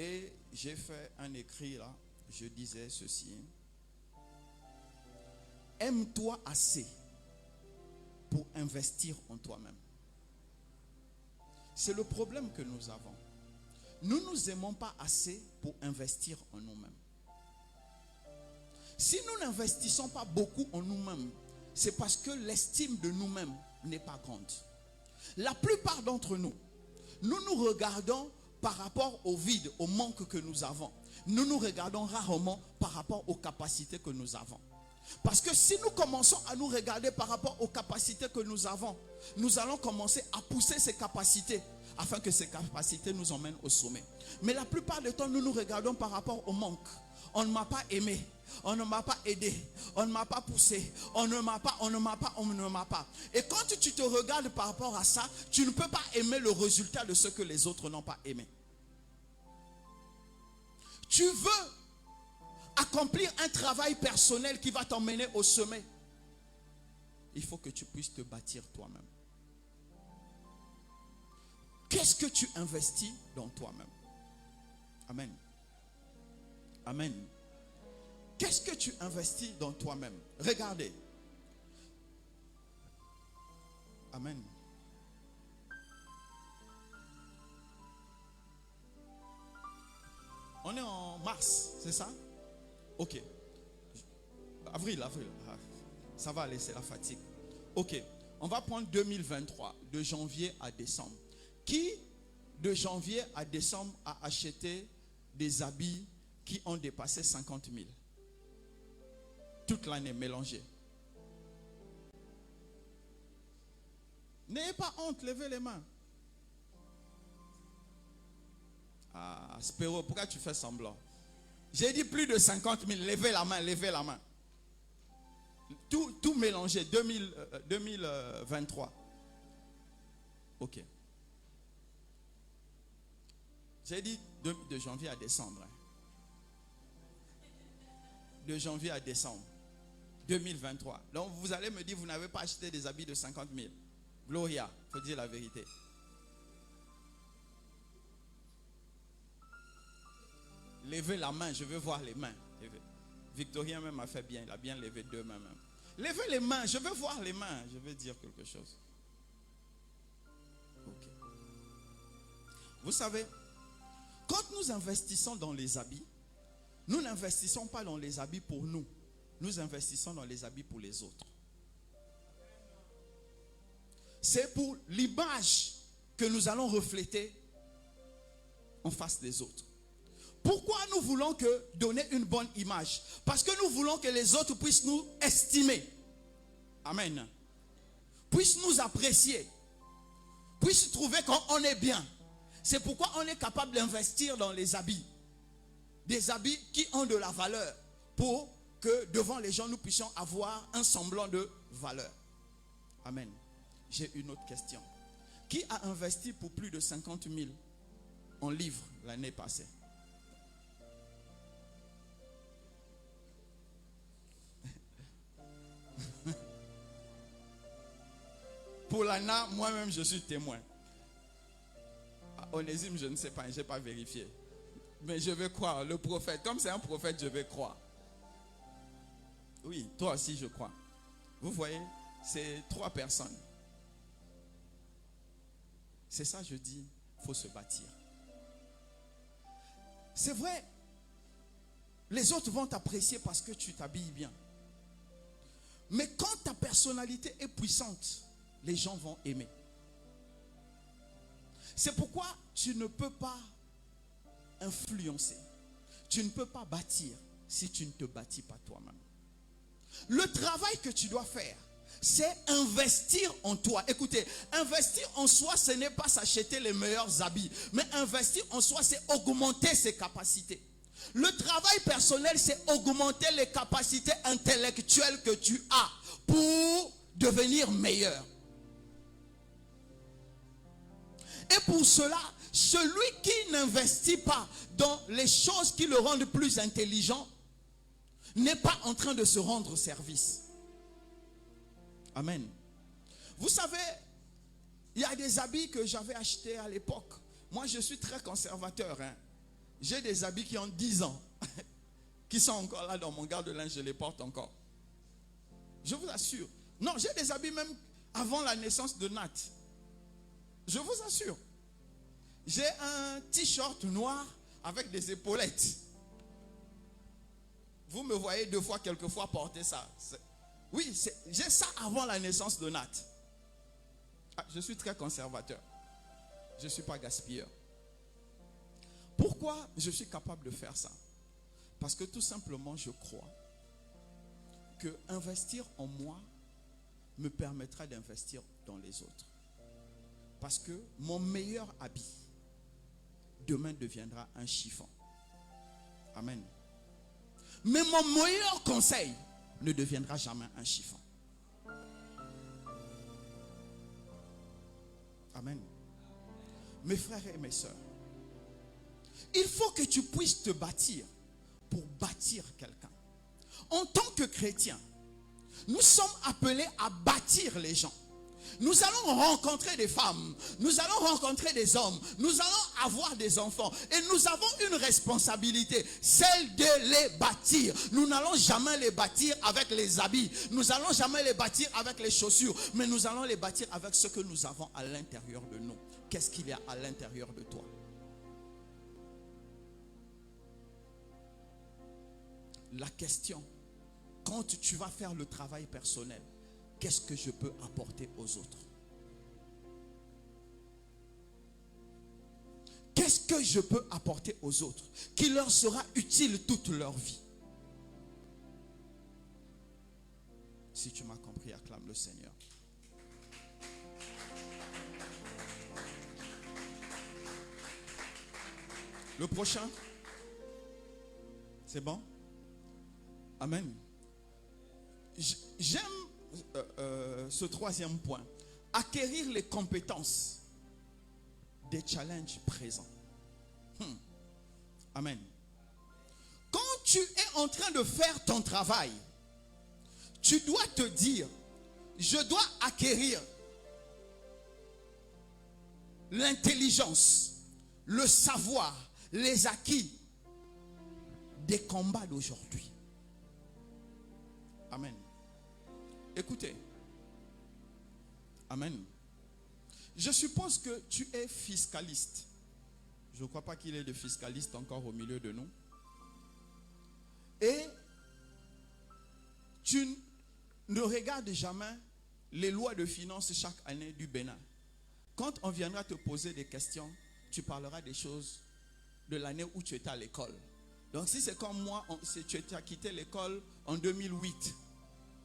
Et j'ai fait un écrit là, je disais ceci. Aime-toi assez pour investir en toi-même. C'est le problème que nous avons. Nous ne nous aimons pas assez pour investir en nous-mêmes. Si nous n'investissons pas beaucoup en nous-mêmes, c'est parce que l'estime de nous-mêmes n'est pas grande. La plupart d'entre nous, nous nous regardons par rapport au vide, au manque que nous avons. Nous nous regardons rarement par rapport aux capacités que nous avons. Parce que si nous commençons à nous regarder par rapport aux capacités que nous avons, nous allons commencer à pousser ces capacités afin que ces capacités nous emmènent au sommet. Mais la plupart du temps, nous nous regardons par rapport au manque. On ne m'a pas aimé, on ne m'a pas aidé, on ne m'a pas poussé, on ne m'a pas. Et quand tu te regardes par rapport à ça, tu ne peux pas aimer le résultat de ce que les autres n'ont pas aimé. Tu veux accomplir un travail personnel qui va t'emmener au sommet. Il faut que tu puisses te bâtir toi-même. Qu'est-ce que tu investis dans toi-même? Amen. Amen. Qu'est-ce que tu investis dans toi-même? Regardez. Amen. On est en mars, c'est ça? Ok. Avril. Ça va aller, c'est la fatigue. Ok. On va prendre 2023, de janvier à décembre. Qui, de janvier à décembre, a acheté des habits qui ont dépassé 50 000? Toute l'année mélangée. N'ayez pas honte, levez les mains. Ah, Spéro, pourquoi tu fais semblant? J'ai dit plus de 50 000, levez la main, levez la main. Tout mélangé, 2023. Ok. J'ai dit de janvier à décembre. De janvier à décembre 2023. Donc vous allez me dire, vous n'avez pas acheté des habits de 50 000. Gloria, il faut dire la vérité. Levez la main, je veux voir les mains. Victorien même a fait bien, il a bien levé 2 mains même. Levez les mains, je veux voir les mains, je veux dire quelque chose. Ok. Vous savez, quand nous investissons dans les habits, nous n'investissons pas dans les habits pour nous. Nous investissons dans les habits pour les autres. C'est pour l'image que nous allons refléter en face des autres. Pourquoi nous voulons donner une bonne image? Parce que nous voulons que les autres puissent nous estimer. Amen. Puissent nous apprécier. Puissent trouver qu'on est bien. C'est pourquoi on est capable d'investir dans les habits. Des habits qui ont de la valeur. Pour que devant les gens, nous puissions avoir un semblant de valeur. Amen. J'ai une autre question. Qui a investi pour plus de 50 000 en livres l'année passée? Pour l'ANA, moi-même, je suis témoin. Onésime, je ne sais pas, je n'ai pas vérifié. Mais je vais croire, le prophète, comme c'est un prophète, je vais croire. Oui, toi aussi, je crois. Vous voyez, c'est 3 personnes. C'est ça, je dis, il faut se bâtir. C'est vrai, les autres vont t'apprécier parce que tu t'habilles bien. Mais quand ta personnalité est puissante, les gens vont aimer. C'est pourquoi tu ne peux pas influencer. Tu ne peux pas bâtir si tu ne te bâtis pas toi-même. Le travail que tu dois faire, c'est investir en toi. Écoutez, investir en soi, ce n'est pas s'acheter les meilleurs habits. Mais investir en soi, c'est augmenter ses capacités. Le travail personnel, c'est augmenter les capacités intellectuelles que tu as pour devenir meilleur. Et pour cela, celui qui n'investit pas dans les choses qui le rendent plus intelligent n'est pas en train de se rendre service. Amen. Vous savez, il y a des habits que j'avais achetés à l'époque. Moi, je suis très conservateur. J'ai des habits qui ont 10 ans, qui sont encore là dans mon garde-linge, je les porte encore. Je vous assure. Non, j'ai des habits même avant la naissance de Nat. Je vous assure. J'ai un t-shirt noir avec des épaulettes. Vous me voyez 2 fois, quelquefois porter ça. Oui, j'ai ça avant la naissance de Nat. Je suis très conservateur. Je ne suis pas gaspilleur. Pourquoi je suis capable de faire ça? Parce que tout simplement, je crois que investir en moi me permettra d'investir dans les autres. Parce que mon meilleur habit, demain deviendra un chiffon. Amen. Mais mon meilleur conseil ne deviendra jamais un chiffon. Amen. Mes frères et mes sœurs, il faut que tu puisses te bâtir pour bâtir quelqu'un. En tant que chrétien, nous sommes appelés à bâtir les gens. Nous allons rencontrer des femmes, nous allons rencontrer des hommes, nous allons avoir des enfants. Et nous avons une responsabilité, celle de les bâtir. Nous n'allons jamais les bâtir avec les habits, nous n'allons jamais les bâtir avec les chaussures, mais nous allons les bâtir avec ce que nous avons à l'intérieur de nous. Qu'est-ce qu'il y a à l'intérieur de toi? La question, quand tu vas faire le travail personnel, qu'est-ce que je peux apporter aux autres? Qu'est-ce que je peux apporter aux autres qui leur sera utile toute leur vie? Si tu m'as compris, acclame le Seigneur. Le prochain, c'est bon? Amen. J'aime ce troisième point. Acquérir les compétences des challenges présents. Amen. Quand tu es en train de faire ton travail, tu dois te dire, je dois acquérir l'intelligence, le savoir, les acquis des combats d'aujourd'hui. Amen. Écoutez. Amen. Je suppose que tu es fiscaliste. Je ne crois pas qu'il y ait de fiscalistes encore au milieu de nous. Et tu ne regardes jamais les lois de finances chaque année du Bénin. Quand on viendra te poser des questions, tu parleras des choses de l'année où tu étais à l'école. Donc si c'est comme moi, si tu as quitté l'école en 2008,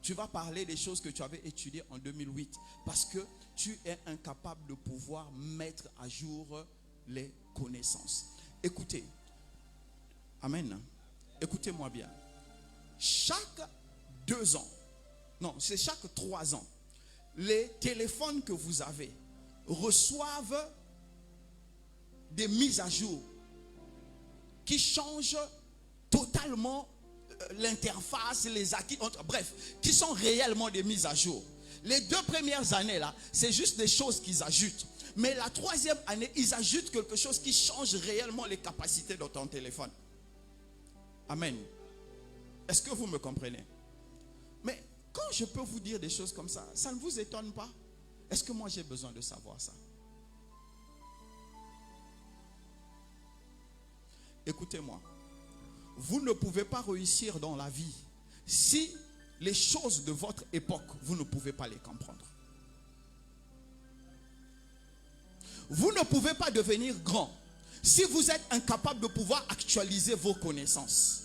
tu vas parler des choses que tu avais étudiées en 2008 parce que tu es incapable de pouvoir mettre à jour les connaissances. Écoutez, amen. Écoutez-moi bien. Chaque 2 ans, non, c'est chaque 3 ans, les téléphones que vous avez reçoivent des mises à jour qui changent totalement l'interface, les acquis, bref, qui sont réellement des mises à jour. Les 2 premières années là, c'est juste des choses qu'ils ajoutent. Mais la 3e année, ils ajoutent quelque chose qui change réellement les capacités de ton téléphone. Amen. Est-ce que vous me comprenez? Mais quand je peux vous dire des choses comme ça, ça ne vous étonne pas? Est-ce que moi j'ai besoin de savoir ça? Écoutez-moi. Vous ne pouvez pas réussir dans la vie si les choses de votre époque, vous ne pouvez pas les comprendre. Vous ne pouvez pas devenir grand si vous êtes incapable de pouvoir actualiser vos connaissances.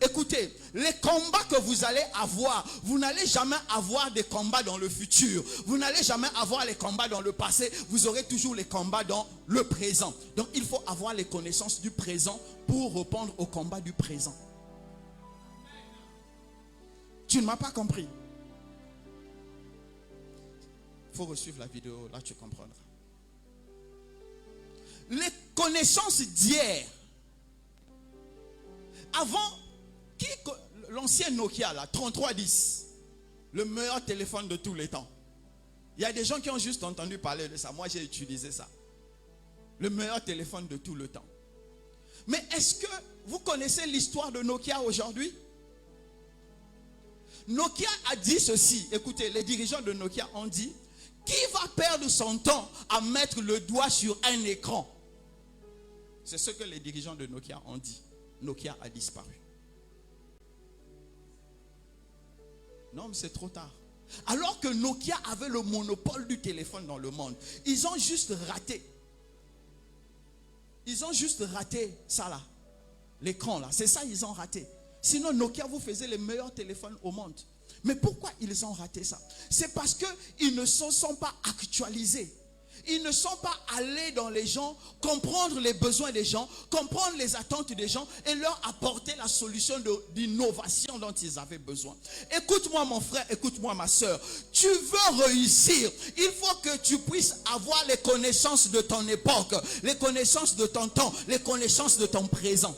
Écoutez, les combats que vous allez avoir, vous n'allez jamais avoir des combats dans le futur. Vous n'allez jamais avoir les combats dans le passé. Vous aurez toujours les combats dans le présent. Donc il faut avoir les connaissances du présent pour répondre aux combats du présent. Tu ne m'as pas compris. Il faut resuivre la vidéo, là tu comprendras. Les connaissances d'hier. Avant, l'ancien Nokia là, 3310, le meilleur téléphone de tous les temps. Il y a des gens qui ont juste entendu parler de ça. Moi j'ai utilisé ça. Le meilleur téléphone de tout le temps. Mais est-ce que vous connaissez l'histoire de Nokia aujourd'hui? Nokia a dit ceci. Écoutez, les dirigeants de Nokia ont dit: qui va perdre son temps à mettre le doigt sur un écran? C'est ce que les dirigeants de Nokia ont dit. Nokia a disparu. Non, mais c'est trop tard. Alors que Nokia avait le monopole du téléphone dans le monde, ils ont juste raté. Ils ont juste raté ça là. L'écran là, c'est ça ils ont raté. Sinon Nokia vous faisait les meilleurs téléphones au monde. Mais pourquoi ils ont raté ça? C'est parce qu'ils ne se sont pas actualisés. Ils ne sont pas allés dans les gens, comprendre les besoins des gens, comprendre les attentes des gens et leur apporter la solution d'innovation dont ils avaient besoin. Écoute-moi mon frère, écoute-moi ma soeur. Tu veux réussir, il faut que tu puisses avoir les connaissances de ton époque, les connaissances de ton temps, les connaissances de ton présent.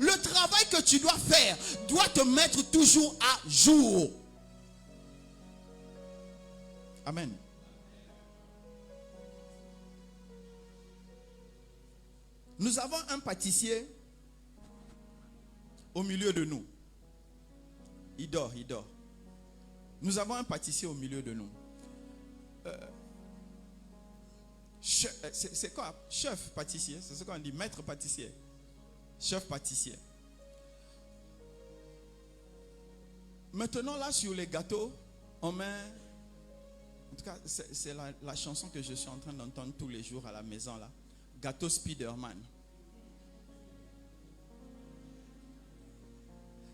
Le travail que tu dois faire doit te mettre toujours à jour. Amen. Nous avons un pâtissier au milieu de nous. Il dort. Nous avons un pâtissier au milieu de nous. C'est quoi? Chef pâtissier, c'est ce qu'on dit, maître pâtissier. Chef pâtissier. Maintenant là sur les gâteaux, on met, en tout cas c'est la chanson que je suis en train d'entendre tous les jours à la maison là. Gâteau Spider-Man.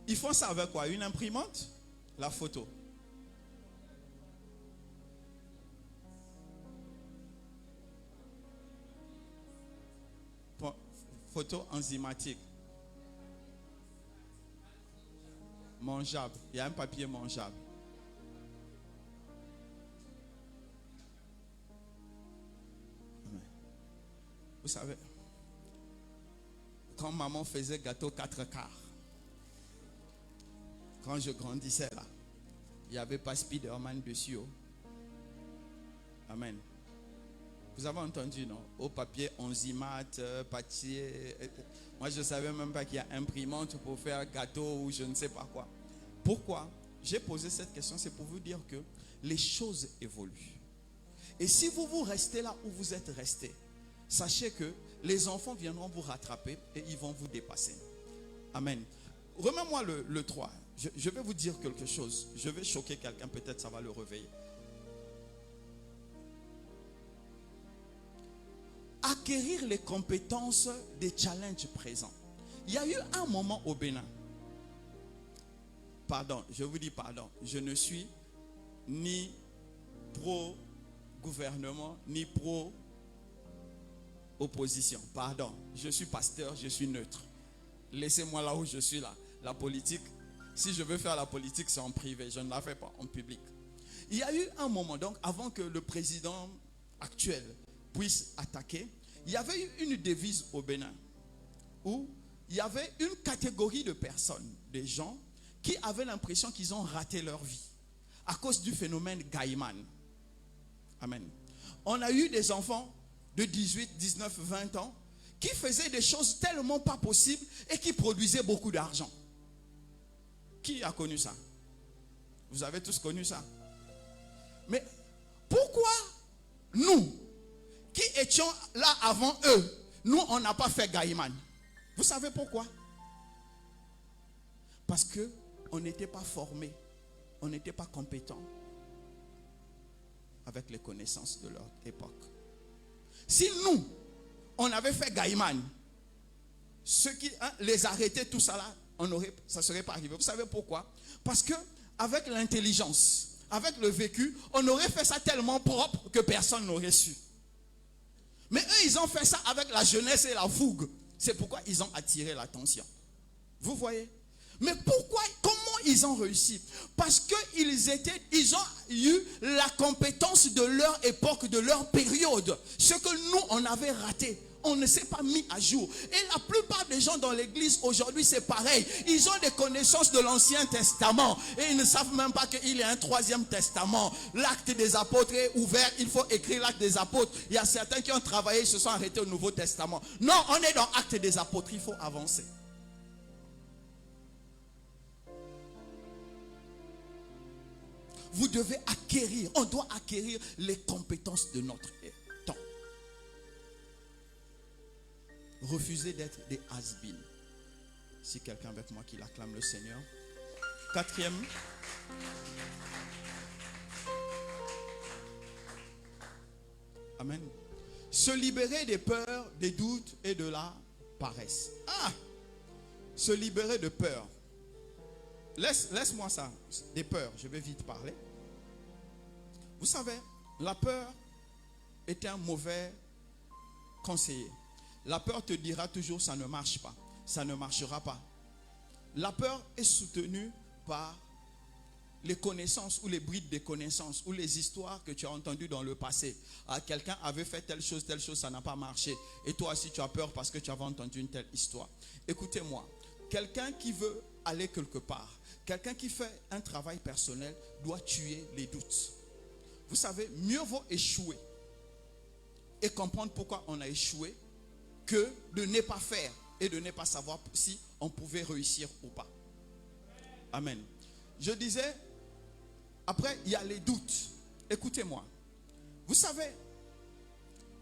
Ils font ça avec quoi? Une imprimante? La photo. Photo enzymatique. Mangeable. Il y a un papier mangeable. Vous savez, quand maman faisait gâteau 4 quarts, quand je grandissais là, il n'y avait pas Spider-Man dessus. Oh. Amen. Vous avez entendu, non? Au papier enzymate, papier. Moi, je ne savais même pas qu'il y a imprimante pour faire gâteau ou je ne sais pas quoi. Pourquoi j'ai posé cette question? C'est pour vous dire que les choses évoluent. Et si vous restez là où vous êtes resté, sachez que les enfants viendront vous rattraper et ils vont vous dépasser. Amen. Remets-moi le 3. Je vais vous dire quelque chose. Je vais choquer quelqu'un, peut-être ça va le réveiller. Acquérir les compétences des challenges présents. Il y a eu un moment au Bénin. Pardon, je vous dis pardon. Je ne suis ni pro-gouvernement, ni pro-opposition. Pardon, je suis pasteur, je suis neutre. Laissez-moi là où je suis là. La politique, si je veux faire la politique, c'est en privé. Je ne la fais pas en public. Il y a eu un moment, donc, avant que le président actuel puisse attaquer, il y avait eu une devise au Bénin où il y avait une catégorie de personnes, des gens qui avaient l'impression qu'ils ont raté leur vie à cause du phénomène Gaiman. Amen. On a eu des enfants de 18, 19, 20 ans qui faisaient des choses tellement pas possibles et qui produisaient beaucoup d'argent. Qui a connu ça? Vous avez tous connu ça. Mais pourquoi nous, qui étions là avant eux, nous, on n'a pas fait Gaiman? Vous savez pourquoi? Parce qu'on n'était pas formés, on n'était pas compétents avec les connaissances de leur époque. Si nous, on avait fait Gaiman, ceux qui les arrêtaient, tout ça là, ça ne serait pas arrivé. Vous savez pourquoi? Parce que avec l'intelligence, avec le vécu, on aurait fait ça tellement propre que personne n'aurait su. Mais eux, ils ont fait ça avec la jeunesse et la fougue. C'est pourquoi ils ont attiré l'attention. Vous voyez? Mais pourquoi, comment ils ont réussi? Parce qu'ils ont eu la compétence de leur époque, de leur période. Ce que nous, on avait raté. On ne s'est pas mis à jour. Et la plupart des gens dans l'église aujourd'hui, c'est pareil. Ils ont des connaissances de l'Ancien Testament. Et ils ne savent même pas qu'il y a un 3e testament. L'acte des apôtres est ouvert. Il faut écrire l'acte des apôtres. Il y a certains qui ont travaillé, se sont arrêtés au Nouveau Testament. Non, on est dans l'acte des apôtres. Il faut avancer. Vous devez acquérir, on doit acquérir les compétences de notre temps. Refusez d'être des has-been. Si quelqu'un avec moi qui acclame le Seigneur. 4e. Amen. Se libérer des peurs, des doutes et de la paresse. Se libérer de peur. Laisse-moi ça, des peurs, je vais vite parler. Vous savez, la peur est un mauvais conseiller. La peur te dira toujours ça ne marche pas, ça ne marchera pas. La peur est soutenue par les connaissances ou les brides des connaissances ou les histoires que tu as entendues dans le passé. Quelqu'un avait fait telle chose, ça n'a pas marché. Et toi aussi tu as peur parce que tu avais entendu une telle histoire. Écoutez-moi, quelqu'un qui veut aller quelque part, quelqu'un qui fait un travail personnel doit tuer les doutes. Vous savez, mieux vaut échouer et comprendre pourquoi on a échoué que de ne pas faire et de ne pas savoir si on pouvait réussir ou pas. Amen. Je disais, après, il y a les doutes. Écoutez-moi. Vous savez,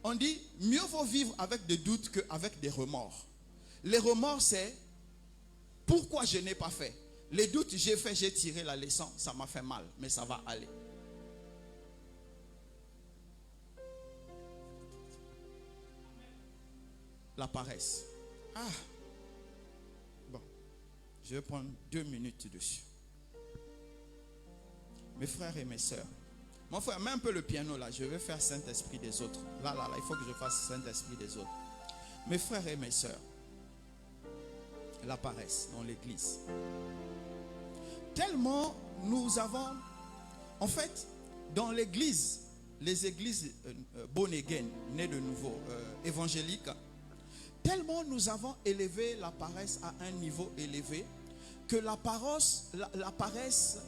on dit, mieux vaut vivre avec des doutes qu'avec des remords. Les remords, c'est pourquoi je n'ai pas fait. Les doutes, j'ai fait, j'ai tiré la leçon, ça m'a fait mal, mais ça va aller. La paresse. Ah. Bon, je vais prendre 2 minutes dessus. Mes frères et mes sœurs. Mon frère, mets un peu le piano là. Je vais faire Saint-Esprit des autres. Là, il faut que je fasse Saint-Esprit des autres. Mes frères et mes sœurs. La paresse dans l'église. Tellement nous avons... En fait, dans l'église, les églises born again, nées de nouveau, évangéliques, tellement nous avons élevé la paresse à un niveau élevé que la paresse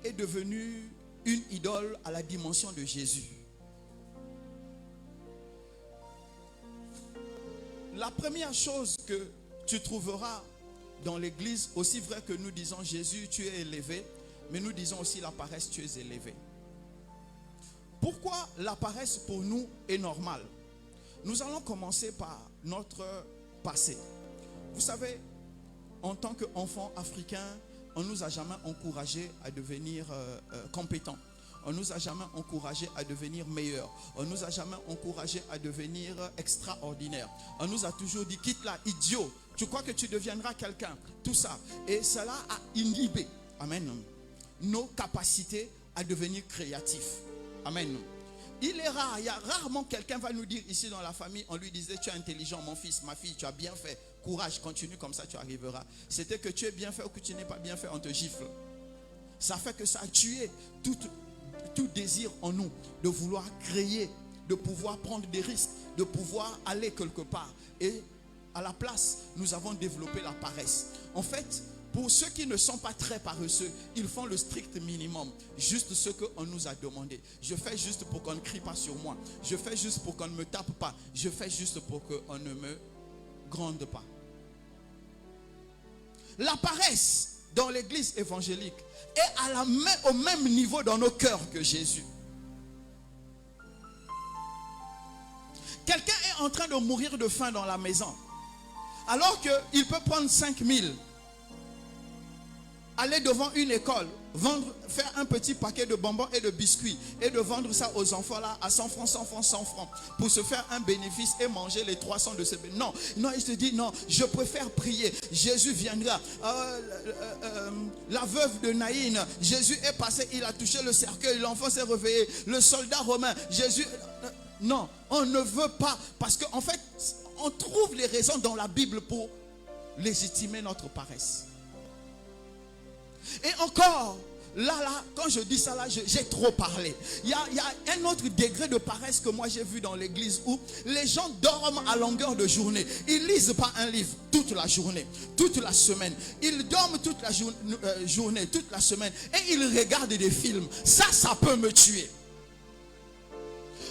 est devenue une idole à la dimension de Jésus. La première chose que tu trouveras dans l'église, aussi vrai que nous disons Jésus, tu es élevé, mais nous disons aussi la paresse, tu es élevé. Pourquoi la paresse pour nous est normale? Nous allons commencer par notre passé. Vous savez, en tant qu'enfants africains, on ne nous a jamais encouragé à devenir compétents. On ne nous a jamais encouragé à devenir meilleurs. On ne nous a jamais encouragé à devenir extraordinaires. On nous a toujours dit, quitte là, idiot. Tu crois que tu deviendras quelqu'un. Tout ça. Et cela a inhibé, amen, nos capacités à devenir créatifs. Amen. Il est rare, il y a rarement quelqu'un va nous dire ici dans la famille, on lui disait, tu es intelligent mon fils, ma fille, tu as bien fait. Courage, continue comme ça, tu arriveras. C'était que tu es bien fait ou que tu n'es pas bien fait, on te gifle. Ça fait que ça a tué tout désir en nous de vouloir créer, de pouvoir prendre des risques, de pouvoir aller quelque part. Et à la place, nous avons développé la paresse. En fait, pour ceux qui ne sont pas très paresseux, ils font le strict minimum. Juste ce qu'on nous a demandé. Je fais juste pour qu'on ne crie pas sur moi. Je fais juste pour qu'on ne me tape pas. Je fais juste pour qu'on ne me gronde pas. La paresse dans l'église évangélique est au même niveau dans nos cœurs que Jésus. Quelqu'un est en train de mourir de faim dans la maison. Alors qu'il peut prendre 5 000, aller devant une école, faire un petit paquet de bonbons et de biscuits et de vendre ça aux enfants là à 100 francs, 100 francs, 100 francs pour se faire un bénéfice et manger les 300 de ces bénéfices. Non, il se dit non, je préfère prier. Jésus viendra. La veuve de Naïn, Jésus est passé, il a touché le cercueil, l'enfant s'est réveillé. Le soldat romain, Jésus... Non, on ne veut pas parce qu'en fait, on trouve les raisons dans la Bible pour légitimer notre paresse. Et encore, là, quand je dis ça, là, j'ai trop parlé. Il y a un autre degré de paresse que moi j'ai vu dans l'église où les gens dorment à longueur de journée. Ils ne lisent pas un livre toute la journée, toute la semaine. Ils dorment toute la journée, toute la semaine. Et ils regardent des films. Ça peut me tuer.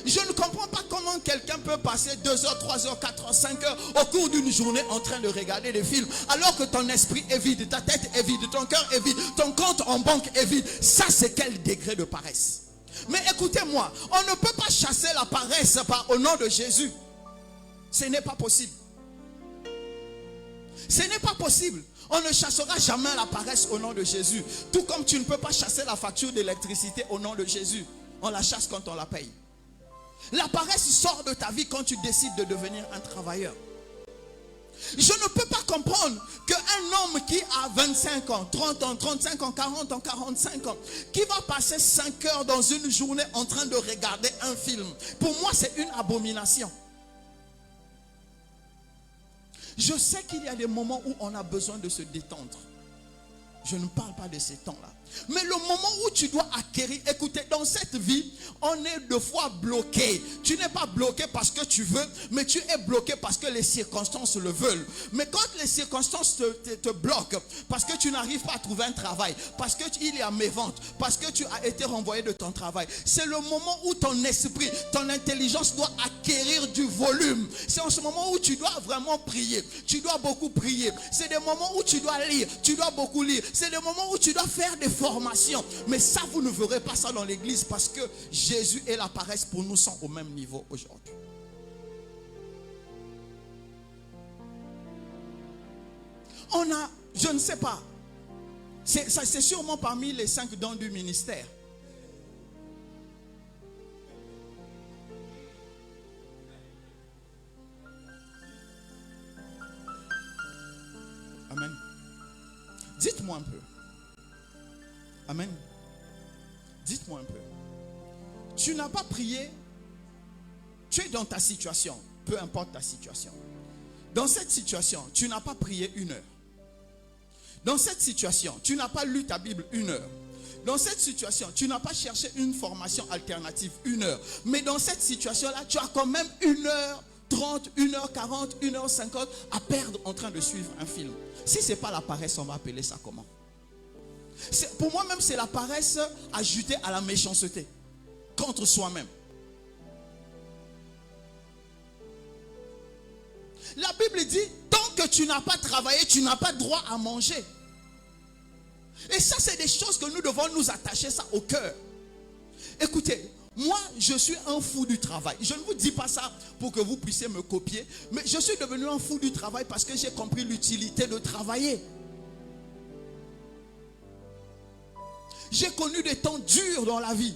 Je ne comprends pas comment quelqu'un peut passer 2 heures, 3 heures, 4 heures, 5 heures au cours d'une journée en train de regarder des films alors que ton esprit est vide, ta tête est vide, ton cœur est vide, ton compte en banque est vide. Ça, c'est quel degré de paresse? Mais écoutez-moi, on ne peut pas chasser la paresse au nom de Jésus. Ce n'est pas possible. Ce n'est pas possible. On ne chassera jamais la paresse au nom de Jésus. Tout comme tu ne peux pas chasser la facture d'électricité au nom de Jésus. On la chasse quand on la paye. La paresse sort de ta vie quand tu décides de devenir un travailleur. Je ne peux pas comprendre qu'un homme qui a 25 ans, 30 ans, 35 ans, 40 ans, 45 ans, qui va passer 5 heures dans une journée en train de regarder un film, pour moi c'est une abomination. Je sais qu'il y a des moments où on a besoin de se détendre. Je ne parle pas de ces temps-là. Mais le moment où tu dois acquérir, écoutez, dans cette vie, on est deux fois bloqué. Tu n'es pas bloqué parce que tu veux, mais tu es bloqué parce que les circonstances le veulent. Mais quand les circonstances te bloquent, parce que tu n'arrives pas à trouver un travail, parce qu'il y a mévente, parce que tu as été renvoyé de ton travail, c'est le moment où ton esprit, ton intelligence doit acquérir du volume. C'est en ce moment où tu dois vraiment prier. Tu dois beaucoup prier. C'est des moments où tu dois lire. Tu dois beaucoup lire. C'est des moments où tu dois faire des formations. Mais ça, vous ne verrez pas ça dans l'église parce que Jésus et la paresse pour nous sont au même niveau aujourd'hui. On a, je ne sais pas, c'est sûrement parmi les 5 dons du ministère. Amen. Dites-moi un peu. Amen. Dites-moi un peu. Tu n'as pas prié. Tu es dans ta situation. Peu importe ta situation. Dans cette situation, tu n'as pas prié 1 heure. Dans cette situation, tu n'as pas lu ta Bible 1 heure. Dans cette situation, tu n'as pas cherché une formation alternative 1 heure. Mais dans cette situation-là, tu as quand même 1h30, 1h40, 1h50 à perdre en train de suivre un film. Si ce n'est pas la paresse, on va appeler ça comment? Pour moi-même, c'est la paresse ajoutée à la méchanceté contre soi-même. La Bible dit, tant que tu n'as pas travaillé, tu n'as pas droit à manger. Et ça, c'est des choses que nous devons nous attacher ça au cœur. Écoutez, moi, je suis un fou du travail. Je ne vous dis pas ça pour que vous puissiez me copier, mais je suis devenu un fou du travail parce que j'ai compris l'utilité de travailler. J'ai connu des temps durs dans la vie.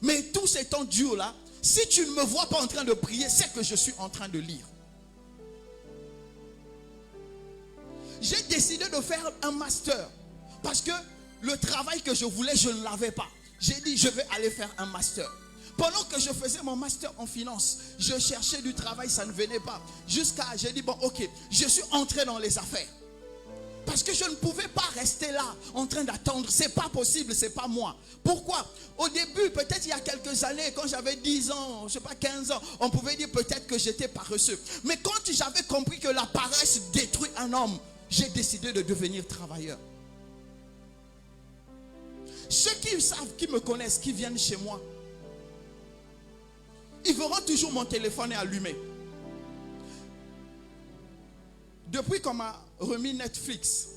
Mais tous ces temps durs-là, si tu ne me vois pas en train de prier, c'est que je suis en train de lire. J'ai décidé de faire un master. Parce que le travail que je voulais, je ne l'avais pas. J'ai dit, je vais aller faire un master. Pendant que je faisais mon master en finance, je cherchais du travail, ça ne venait pas. J'ai dit, bon, ok, je suis entré dans les affaires. Parce que je ne pouvais pas rester là en train d'attendre. C'est pas possible, c'est pas moi. Pourquoi? Au début, peut-être il y a quelques années, quand j'avais 10 ans, je sais pas 15 ans, on pouvait dire peut-être que j'étais paresseux. Mais quand j'avais compris que la paresse détruit un homme, j'ai décidé de devenir travailleur. Ceux qui savent, qui me connaissent, qui viennent chez moi, ils verront toujours mon téléphone est allumé. Depuis qu'on m'a remis Netflix,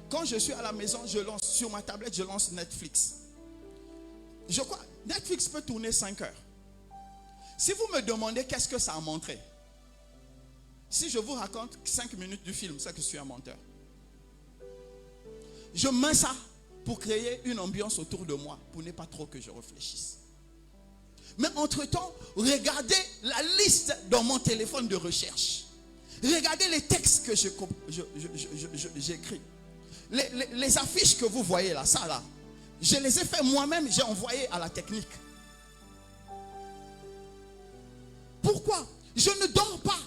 quand je suis à la maison, je lance sur ma tablette, je lance Netflix. Je crois, Netflix peut tourner 5 heures. Si vous me demandez qu'est-ce que ça a montré, si je vous raconte 5 minutes du film, c'est que je suis un menteur. Je mets ça pour créer une ambiance autour de moi, pour ne pas trop que je réfléchisse. Mais entre-temps, regardez la liste dans mon téléphone de recherche. Regardez les textes que j'écris. Les affiches que vous voyez là, ça là, je les ai fait moi-même, j'ai envoyé à la technique. Pourquoi? Je ne dors pas.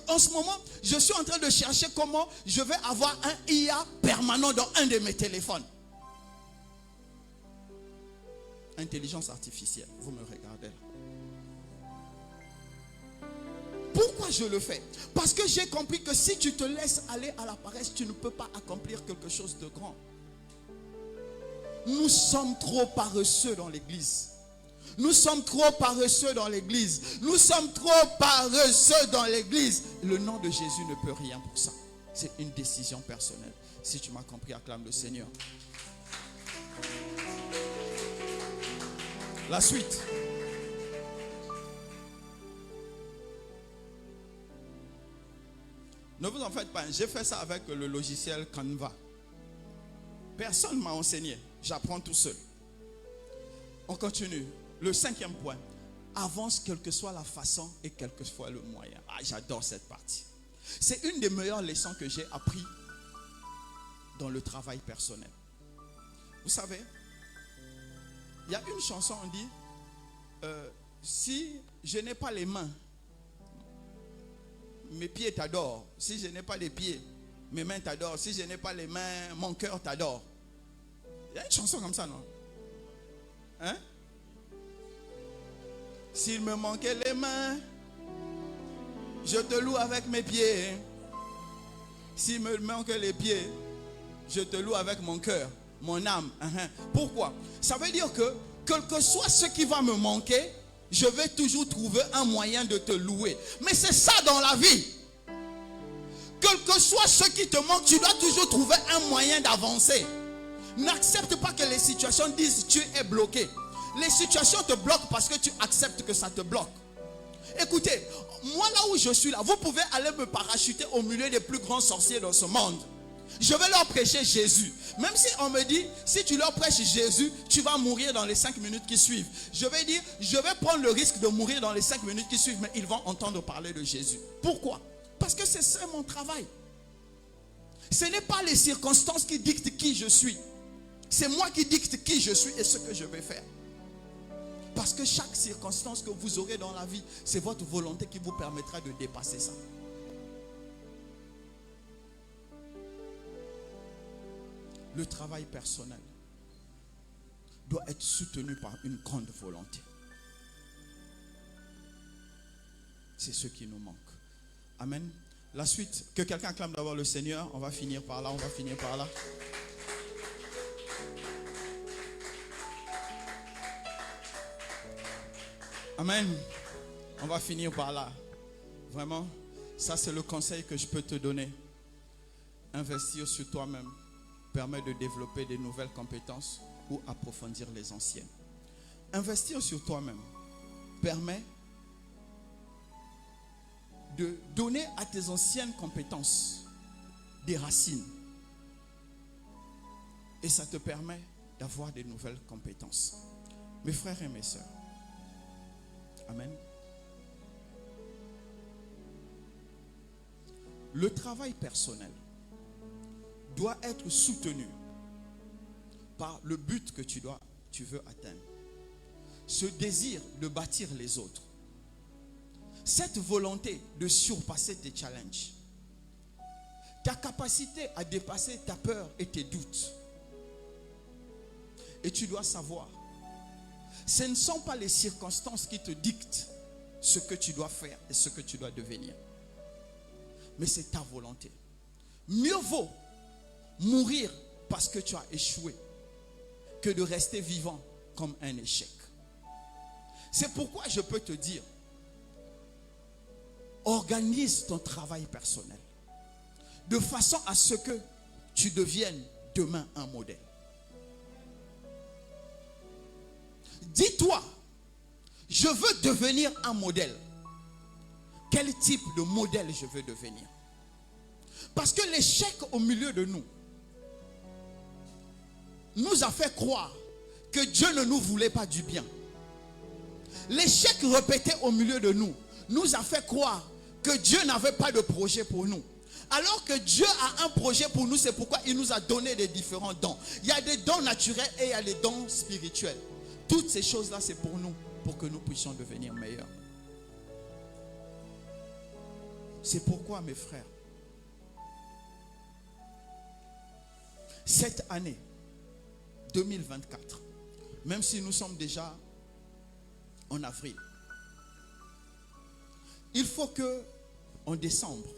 En ce moment, je suis en train de chercher comment je vais avoir un IA permanent dans un de mes téléphones. Intelligence artificielle, vous me regardez là. Pourquoi je le fais? Parce que j'ai compris que si tu te laisses aller à la paresse, tu ne peux pas accomplir quelque chose de grand. Nous sommes trop paresseux dans l'église. Nous sommes trop paresseux dans l'église. Nous sommes trop paresseux dans l'église. Le nom de Jésus ne peut rien pour ça. C'est une décision personnelle. Si tu m'as compris, acclame le Seigneur. La suite. Ne vous en faites pas. J'ai fait ça avec le logiciel Canva. Personne ne m'a enseigné. J'apprends tout seul. On continue. Le 5e point. Avance quelle que soit la façon et quel que soit le moyen. Ah, j'adore cette partie. C'est une des meilleures leçons que j'ai apprises dans le travail personnel. Vous savez, il y a une chanson, on dit, si je n'ai pas les mains, mes pieds t'adorent. Si je n'ai pas les pieds, mes mains t'adorent. Si je n'ai pas les mains, mon cœur t'adore. Il y a une chanson comme ça, non? Hein? S'il me manquait les mains, je te loue avec mes pieds. S'il me manque les pieds, je te loue avec mon cœur, mon âme. Pourquoi? Ça veut dire que, quel que soit ce qui va me manquer, je vais toujours trouver un moyen de te louer. Mais c'est ça dans la vie. Quel que soit ce qui te manque, tu dois toujours trouver un moyen d'avancer. N'accepte pas que les situations disent tu es bloqué. Les situations te bloquent parce que tu acceptes que ça te bloque. Écoutez, moi là où je suis là, vous pouvez aller me parachuter au milieu des plus grands sorciers dans ce monde. Je vais leur prêcher Jésus. Même si on me dit, si tu leur prêches Jésus, tu vas mourir dans les 5 minutes qui suivent. Je vais dire, je vais prendre le risque de mourir dans les 5 minutes qui suivent, mais ils vont entendre parler de Jésus. Pourquoi? Parce que c'est ça mon travail. Ce n'est pas les circonstances qui dictent qui je suis. C'est moi qui dicte qui je suis et ce que je vais faire. Parce que chaque circonstance que vous aurez dans la vie, c'est votre volonté qui vous permettra de dépasser ça. Le travail personnel doit être soutenu par une grande volonté. C'est ce qui nous manque. Amen. La suite, que quelqu'un acclame d'abord le Seigneur. On va finir par là, on va finir par là. Amen. On va finir par là. Vraiment, ça c'est le conseil que je peux te donner. Investir sur toi-même permet de développer de nouvelles compétences ou approfondir les anciennes. Investir sur toi-même permet de donner à tes anciennes compétences des racines. Et ça te permet d'avoir de nouvelles compétences. Mes frères et mes sœurs, amen. Le travail personnel doit être soutenu par le but que tu veux atteindre. Ce désir de bâtir les autres. Cette volonté de surpasser tes challenges. Ta capacité à dépasser ta peur et tes doutes. Et tu dois savoir, ce ne sont pas les circonstances qui te dictent ce que tu dois faire et ce que tu dois devenir. Mais c'est ta volonté. Mieux vaut mourir parce que tu as échoué que de rester vivant comme un échec. C'est pourquoi je peux te dire, organise ton travail personnel de façon à ce que tu deviennes demain un modèle. Dis-toi, je veux devenir un modèle. Quel type de modèle je veux devenir? Parce que l'échec au milieu de nous nous a fait croire que Dieu ne nous voulait pas du bien. L'échec répété au milieu de nous nous a fait croire que Dieu n'avait pas de projet pour nous. Alors que Dieu a un projet pour nous, c'est pourquoi il nous a donné des différents dons. Il y a des dons naturels et il y a des dons spirituels. Toutes ces choses-là, c'est pour nous, pour que nous puissions devenir meilleurs. C'est pourquoi, mes frères, cette année 2024, même si nous sommes déjà en avril, il faut que en décembre,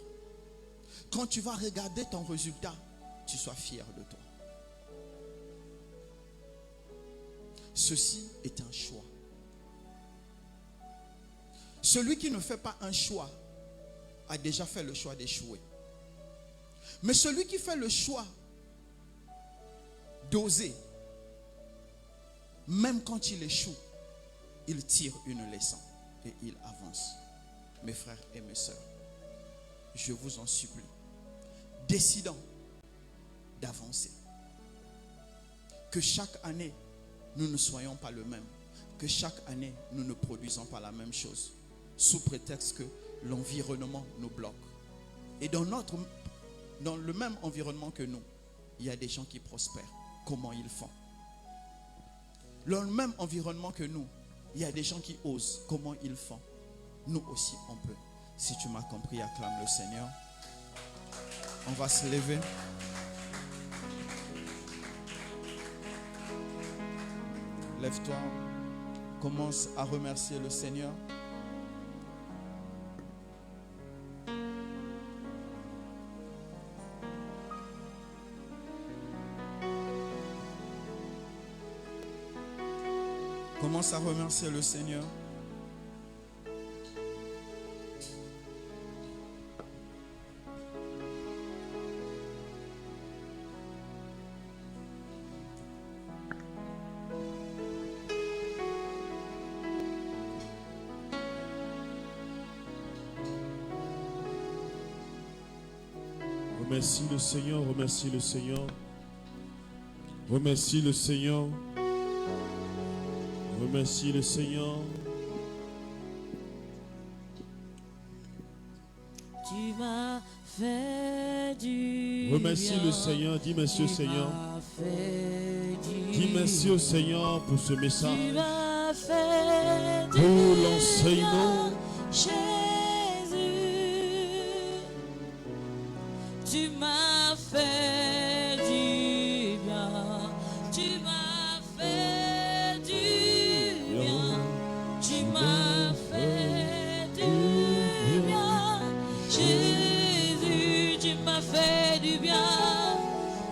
quand tu vas regarder ton résultat, tu sois fier de toi. Ceci est un choix. Celui qui ne fait pas un choix a déjà fait le choix d'échouer. Mais celui qui fait le choix d'oser, même quand il échoue, il tire une leçon et il avance. Mes frères et mes sœurs, je vous en supplie, décidons d'avancer. Que chaque année, nous ne soyons pas le même. Que chaque année, nous ne produisons pas la même chose. Sous prétexte que l'environnement nous bloque. Et dans le même environnement que nous, il y a des gens qui prospèrent. Comment ils font? Dans le même environnement que nous, il y a des gens qui osent. Comment ils font? Nous aussi, on peut. Si tu m'as compris, acclame le Seigneur. On va se lever. Lève-toi. Commence à remercier le Seigneur. Commence à remercier le Seigneur. Remercie le Seigneur, remercie le Seigneur. Remercie le Seigneur. Remercie le Seigneur. Tu m'as fait du Remercie bien. le Seigneur. Dis merci au Seigneur. Tu m'as fait du Dis merci au Seigneur pour ce Tu message. m'as fait du Pour l'enseignement. bien, Jésus. Tu m'as fait du bien. Tu m'as fait du bien. Tu m'as fait du bien. Jésus, tu m'as fait du bien.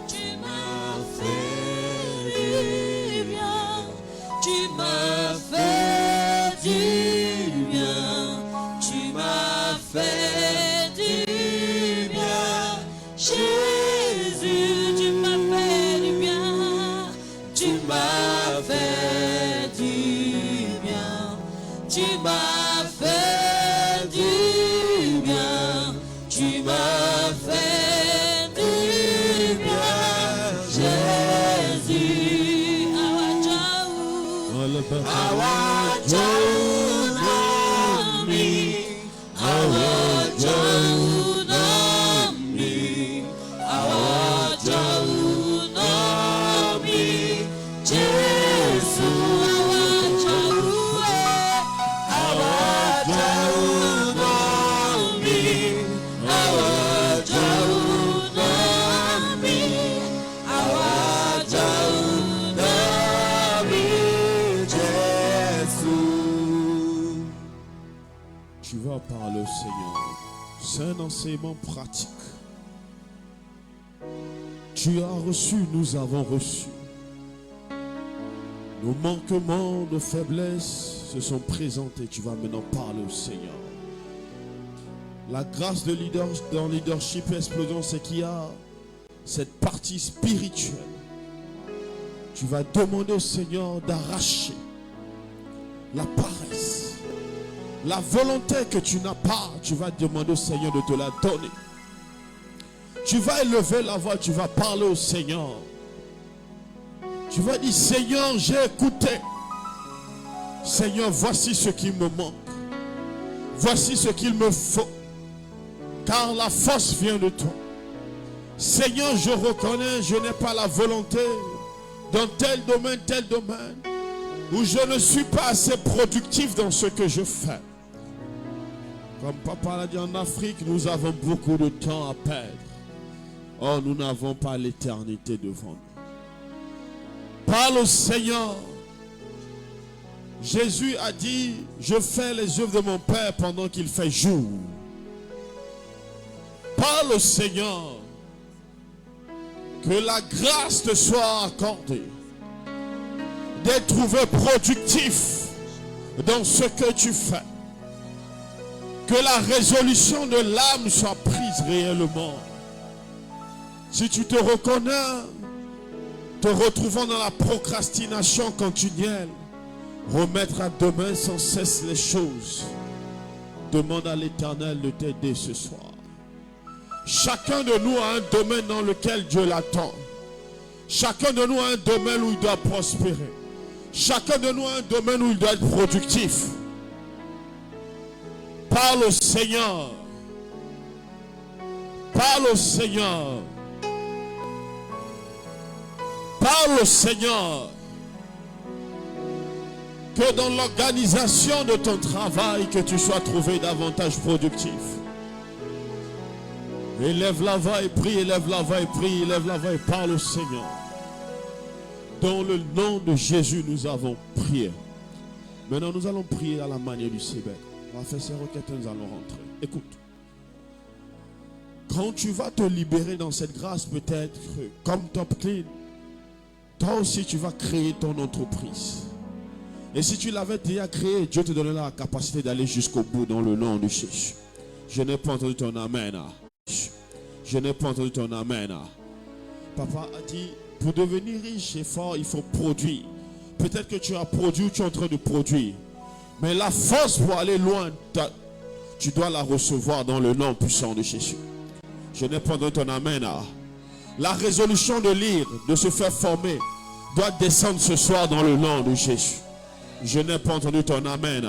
Tu m'as fait du bien. Tu m'as fait du bien. Tu m'as fait du bien. Jésus, tu m'as fait du bien. Tu m'as fait du bien. Tu m'as fait du bien. Tu m'as fait du bien. Jésus, Tu vas parler au Seigneur. C'est un enseignement pratique. Tu as reçu, nous avons reçu. Nos manquements, nos faiblesses se sont présentés. Tu vas maintenant parler au Seigneur. La grâce de leader dans Leadership Explosion, c'est qu'il y a cette partie spirituelle. Tu vas demander au Seigneur d'arracher la paresse, la volonté que tu n'as pas. Tu vas demander au Seigneur de te la donner. Tu vas élever la voix, tu vas parler au Seigneur. Tu vas dire, Seigneur, j'ai écouté. Seigneur, voici ce qui me manque. Voici ce qu'il me faut. Car la force vient de toi. Seigneur, je reconnais, je n'ai pas la volonté dans tel domaine, où je ne suis pas assez productif dans ce que je fais. Comme papa l'a dit, en Afrique, nous avons beaucoup de temps à perdre. Oh, nous n'avons pas l'éternité devant nous. Parle au Seigneur. Jésus a dit, je fais les œuvres de mon Père pendant qu'il fait jour. Parle au Seigneur. Que la grâce te soit accordée d'être trouvé productif dans ce que tu fais. Que la résolution de l'âme soit prise réellement. Si tu te reconnais, te retrouvant dans la procrastination continuelle, remettre à demain sans cesse les choses. Demande à l'Éternel de t'aider ce soir. Chacun de nous a un domaine dans lequel Dieu l'attend. Chacun de nous a un domaine où il doit prospérer. Chacun de nous a un domaine où il doit être productif. Parle au Seigneur. Parle au Seigneur. Parle au Seigneur. Que dans l'organisation de ton travail, que tu sois trouvé davantage productif. Élève la voix et prie, élève la voix et prie, élève la voix et parle au Seigneur. Dans le nom de Jésus, nous avons prié. Maintenant, nous allons prier à la manière du Sébèque. On va faire ces requêtes et nous allons rentrer. Écoute. Quand tu vas te libérer dans cette grâce, peut-être, comme Top Clean, toi aussi tu vas créer ton entreprise. Et si tu l'avais déjà créé, Dieu te donnera la capacité d'aller jusqu'au bout dans le nom de Jésus. Je n'ai pas entendu ton amen. Je n'ai pas entendu ton amen. Papa a dit, pour devenir riche et fort, il faut produire. Peut-être que tu as produit ou tu es en train de produire. Mais la force pour aller loin, tu dois la recevoir dans le nom puissant de Jésus. Je n'ai pas entendu ton amen. La résolution de lire, de se faire former, doit descendre ce soir dans le nom de Jésus. Je n'ai pas entendu ton amen.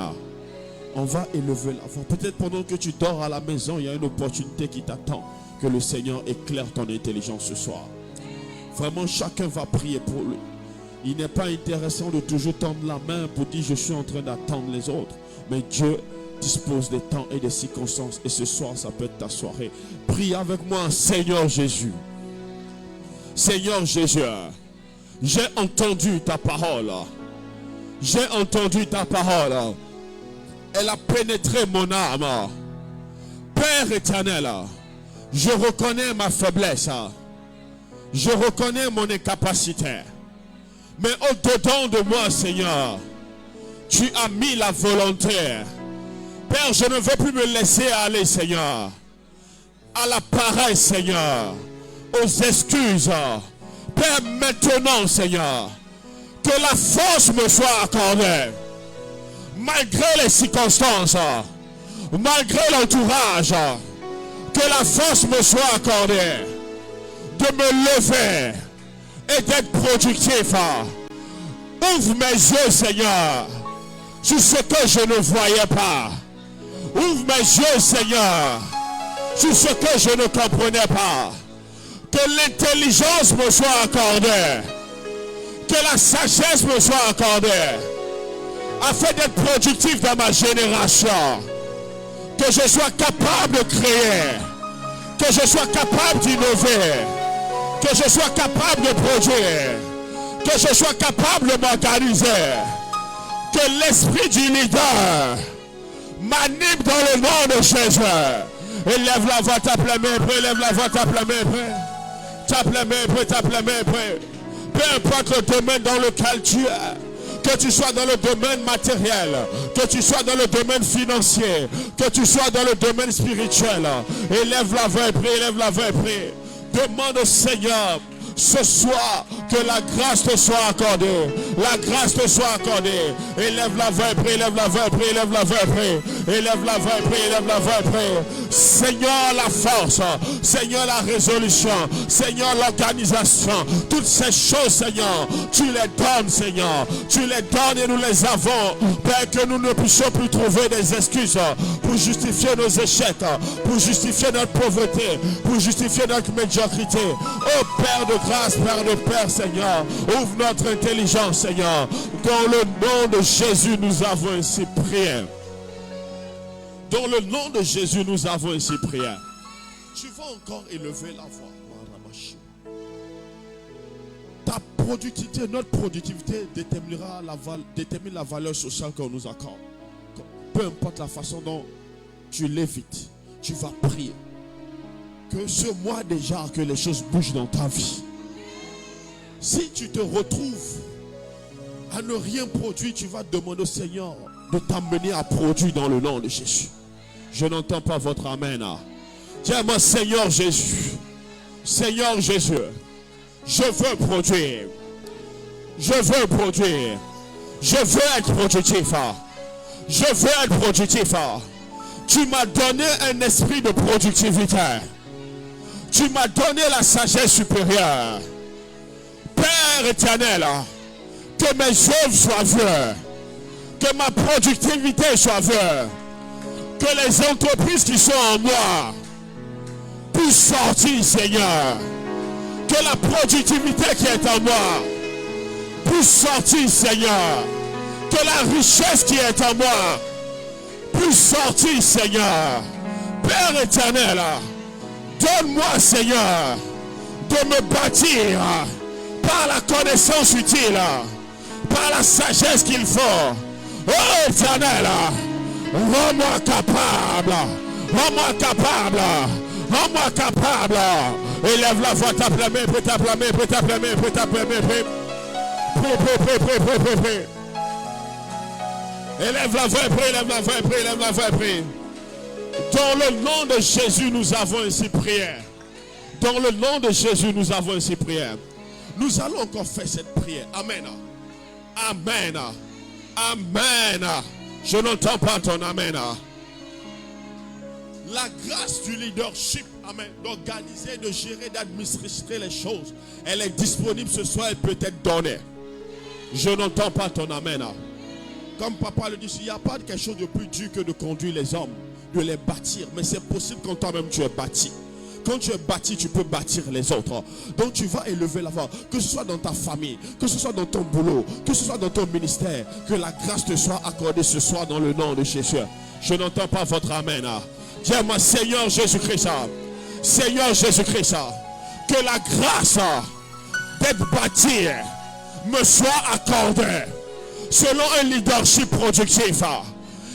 On va élever la voix. Peut-être pendant que tu dors à la maison, il y a une opportunité qui t'attend. Que le Seigneur éclaire ton intelligence ce soir. Vraiment, chacun va prier pour lui. Il n'est pas intéressant de toujours tendre la main pour dire je suis en train d'attendre les autres. Mais Dieu dispose des temps et des circonstances. Et ce soir, ça peut être ta soirée. Prie avec moi, Seigneur Jésus. Seigneur Jésus, j'ai entendu ta parole. J'ai entendu ta parole. Elle a pénétré mon âme. Père éternel, je reconnais ma faiblesse. Je reconnais mon incapacité. Mais au-dedans de moi, Seigneur, tu as mis la volonté. Père, je ne veux plus me laisser aller, Seigneur, à la paresse, Seigneur, aux excuses. Père, maintenant, Seigneur, que la force me soit accordée, malgré les circonstances, malgré l'entourage, que la force me soit accordée de me lever et d'être productif. Ouvre mes yeux, Seigneur, sur ce que je ne voyais pas. Ouvre mes yeux, Seigneur, sur ce que je ne comprenais pas. Que l'intelligence me soit accordée. Que la sagesse me soit accordée. Afin d'être productif dans ma génération. Que je sois capable de créer. Que je sois capable d'innover. Que je sois capable de produire. Que je sois capable de m'organiser. Que l'esprit du leader m'anime dans le nom de Jésus. Élève la voix, tape la main, élève la voix, tape la main, tape la main, tape la main. Peu importe le domaine dans lequel tu es. Que tu sois dans le domaine matériel, que tu sois dans le domaine financier, que tu sois dans le domaine spirituel. Élève la voix et prie, élève la voix et prie. Demande au Seigneur ce soir que la grâce te soit accordée. La grâce te soit accordée. Élève la voix et prie, élève la voix et prie, élève la voix et prie. Élève la voix et prie, élève la voix et prie. Seigneur, la force. Seigneur, la résolution. Seigneur, l'organisation. Toutes ces choses, Seigneur, tu les donnes, Seigneur. Tu les donnes et nous les avons. Père, que nous ne puissions plus trouver des excuses pour justifier nos échecs, pour justifier notre pauvreté, pour justifier notre médiocrité. Oh Père de grâce, Père de Père, Seigneur, ouvre notre intelligence, Seigneur. Dans le nom de Jésus, nous avons ainsi prié. Dans le nom de Jésus, nous avons ainsi prié. Tu vas encore élever la voix. Ta productivité, notre productivité détermine la valeur sociale qu'on nous accorde. Peu importe la façon dont tu l'évites, tu vas prier. Que ce mois déjà, que les choses bougent dans ta vie. Si tu te retrouves à ne rien produire, tu vas demander au Seigneur de t'amener à produire dans le nom de Jésus. Je n'entends pas votre amen. Dis-moi, Seigneur Jésus, Seigneur Jésus, je veux produire. Je veux produire. Je veux être productif. Je veux être productif. Tu m'as donné un esprit de productivité. Tu m'as donné la sagesse supérieure. Père éternel, que mes œuvres soient vues. Que ma productivité soit vue. Que les entreprises qui sont en moi puissent sortir, Seigneur. Que la productivité qui est en moi puisse sortir, Seigneur. que la richesse qui est en moi puisse sortir, Seigneur. Père éternel, donne-moi, Seigneur, de me bâtir par la connaissance utile, par la sagesse qu'il faut. Oh éternel, rends-moi capable, rends-moi capable, rends-moi capable. Élève la voix, tape la main, tape la main, tape la main, tape la main, prie. Élève la voix, prie, élève la voix, prie, élève la voix, prie. Dans le nom de Jésus, nous avons ainsi prié. Dans le nom de Jésus, nous avons ainsi prié. Nous allons encore faire cette prière. Amen. Amen. Amen. Je n'entends pas ton amen. La grâce du leadership, amen, d'organiser, de gérer, d'administrer les choses, elle est disponible ce soir, elle peut être donnée. Je n'entends pas ton amen. Comme papa le dit, il n'y a pas quelque chose de plus dur que de conduire les hommes, de les bâtir. Mais c'est possible quand toi-même tu es bâti. Quand tu es bâti, tu peux bâtir les autres. Donc tu vas élever la voix. Que ce soit dans ta famille, que ce soit dans ton boulot, que ce soit dans ton ministère. Que la grâce te soit accordée ce soir dans le nom de Jésus. Je n'entends pas votre amen. Dis-moi, Seigneur Jésus-Christ, Seigneur Jésus-Christ, que la grâce d'être bâti me soit accordée selon un leadership productif.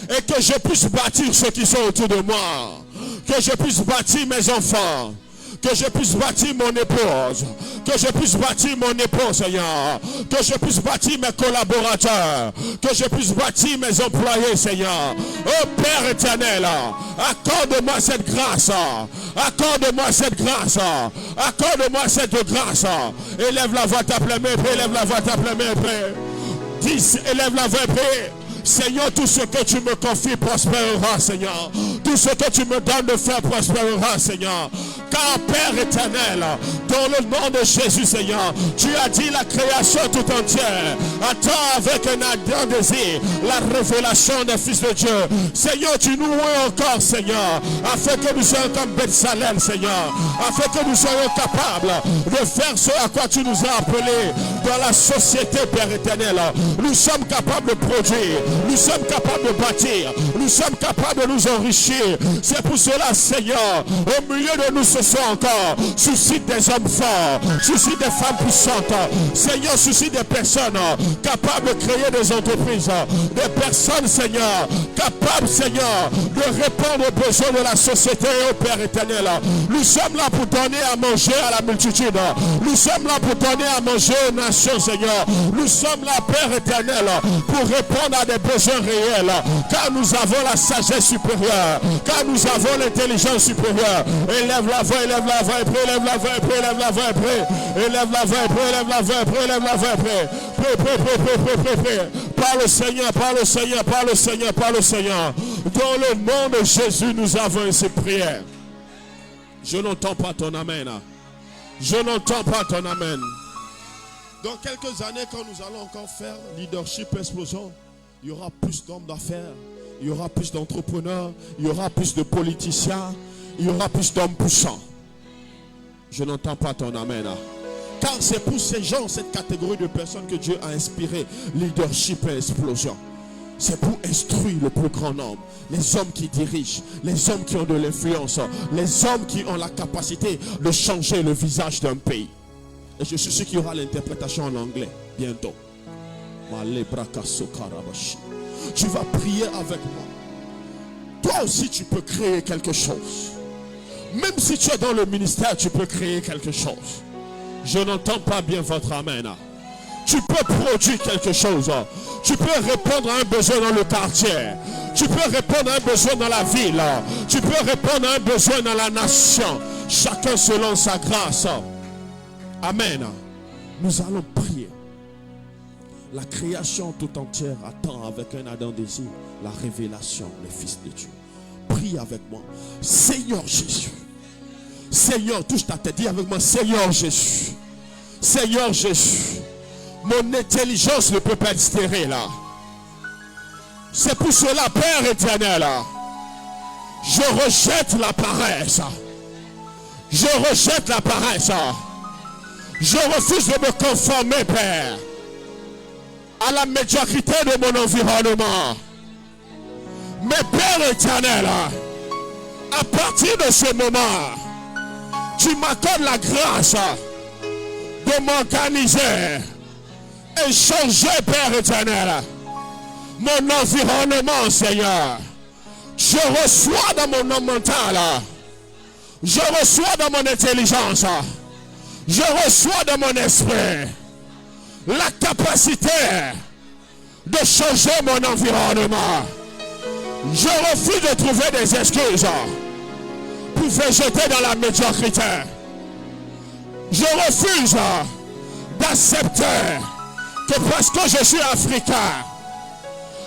Et que je puisse bâtir ceux qui sont autour de moi. Que je puisse bâtir mes enfants. Que je puisse bâtir mon épouse. Que je puisse bâtir mon époux, Seigneur. Que je puisse bâtir mes collaborateurs. Que je puisse bâtir mes employés, Seigneur. Oh Père éternel, accorde-moi cette grâce. Accorde-moi cette grâce. Accorde-moi cette grâce. Élève la voix, tape la main, élève la voix, tape la main, dis, élève la voix, prie. Seigneur, tout ce que tu me confies prospérera, Seigneur. Tout ce que tu me donnes de faire prospérera, Seigneur. Car Père éternel, dans le nom de Jésus, Seigneur, tu as dit la création tout entière attend avec un ardent désir la révélation des fils de Dieu. Seigneur, tu nous vois encore, Seigneur, afin que nous soyons comme Bethsalel, Seigneur, afin que nous soyons capables de faire ce à quoi tu nous as appelés dans la société, Père éternel. Nous sommes capables de produire. Nous sommes capables de bâtir. Nous sommes capables de nous enrichir. C'est pour cela, Seigneur, au milieu de nous ce soir encore, suscite des hommes forts, suscite des femmes puissantes. Seigneur, suscite des personnes capables de créer des entreprises. Des personnes, Seigneur, capables, Seigneur, de répondre aux besoins de la société, au Père éternel. Nous sommes là pour donner à manger à la multitude. Nous sommes là pour donner à manger aux nations, Seigneur. Nous sommes là, Père éternel, pour répondre à des besoins réels, car nous avons la sagesse supérieure, car nous avons l'intelligence supérieure. Élève la voix, élève la voix, élève la voix, élève la voix, élève la voix, élève la voix, élève la voix, par le Seigneur, par le Seigneur, par le Seigneur, par le Seigneur. Dans le nom de Jésus, nous avons ainsi prié. Je n'entends pas ton amen. Je n'entends pas ton amen. Dans quelques années, quand nous allons encore faire leadership explosion, il y aura plus d'hommes d'affaires, il y aura plus d'entrepreneurs, il y aura plus de politiciens, il y aura plus d'hommes puissants. Je n'entends pas ton amen. Car c'est pour ces gens, cette catégorie de personnes que Dieu a inspiré leadership et explosion. C'est pour instruire le plus grand nombre. Les hommes qui dirigent, les hommes qui ont de l'influence, les hommes qui ont la capacité de changer le visage d'un pays. Et je suis sûr qu'il y aura l'interprétation en anglais bientôt. Tu vas prier avec moi. Toi aussi tu peux créer quelque chose. Même si tu es dans le ministère, tu peux créer quelque chose. Je n'entends pas bien votre amen. Tu peux produire quelque chose. Tu peux répondre à un besoin dans le quartier. Tu peux répondre à un besoin dans la ville. Tu peux répondre à un besoin dans la nation. Chacun selon sa grâce. Amen. Nous allons prier. La création tout entière attend avec un ardent désir la révélation des fils de Dieu. Prie avec moi. Seigneur Jésus. Seigneur, touche ta tête. Dis avec moi, Seigneur Jésus. Seigneur Jésus. Mon intelligence ne peut pas être stérile. C'est pour cela, Père éternel, je rejette la paresse. Je rejette la paresse. Je refuse de me conformer, Père, à la médiocrité de mon environnement. Mais Père éternel, à partir de ce moment, tu m'accordes la grâce de m'organiser et changer, Père éternel, mon environnement, Seigneur. Je reçois dans mon homme mental, je reçois dans mon intelligence, je reçois dans mon esprit la capacité de changer mon environnement. Je refuse de trouver des excuses pour végéter dans la médiocrité. Je refuse d'accepter que parce que je suis africain,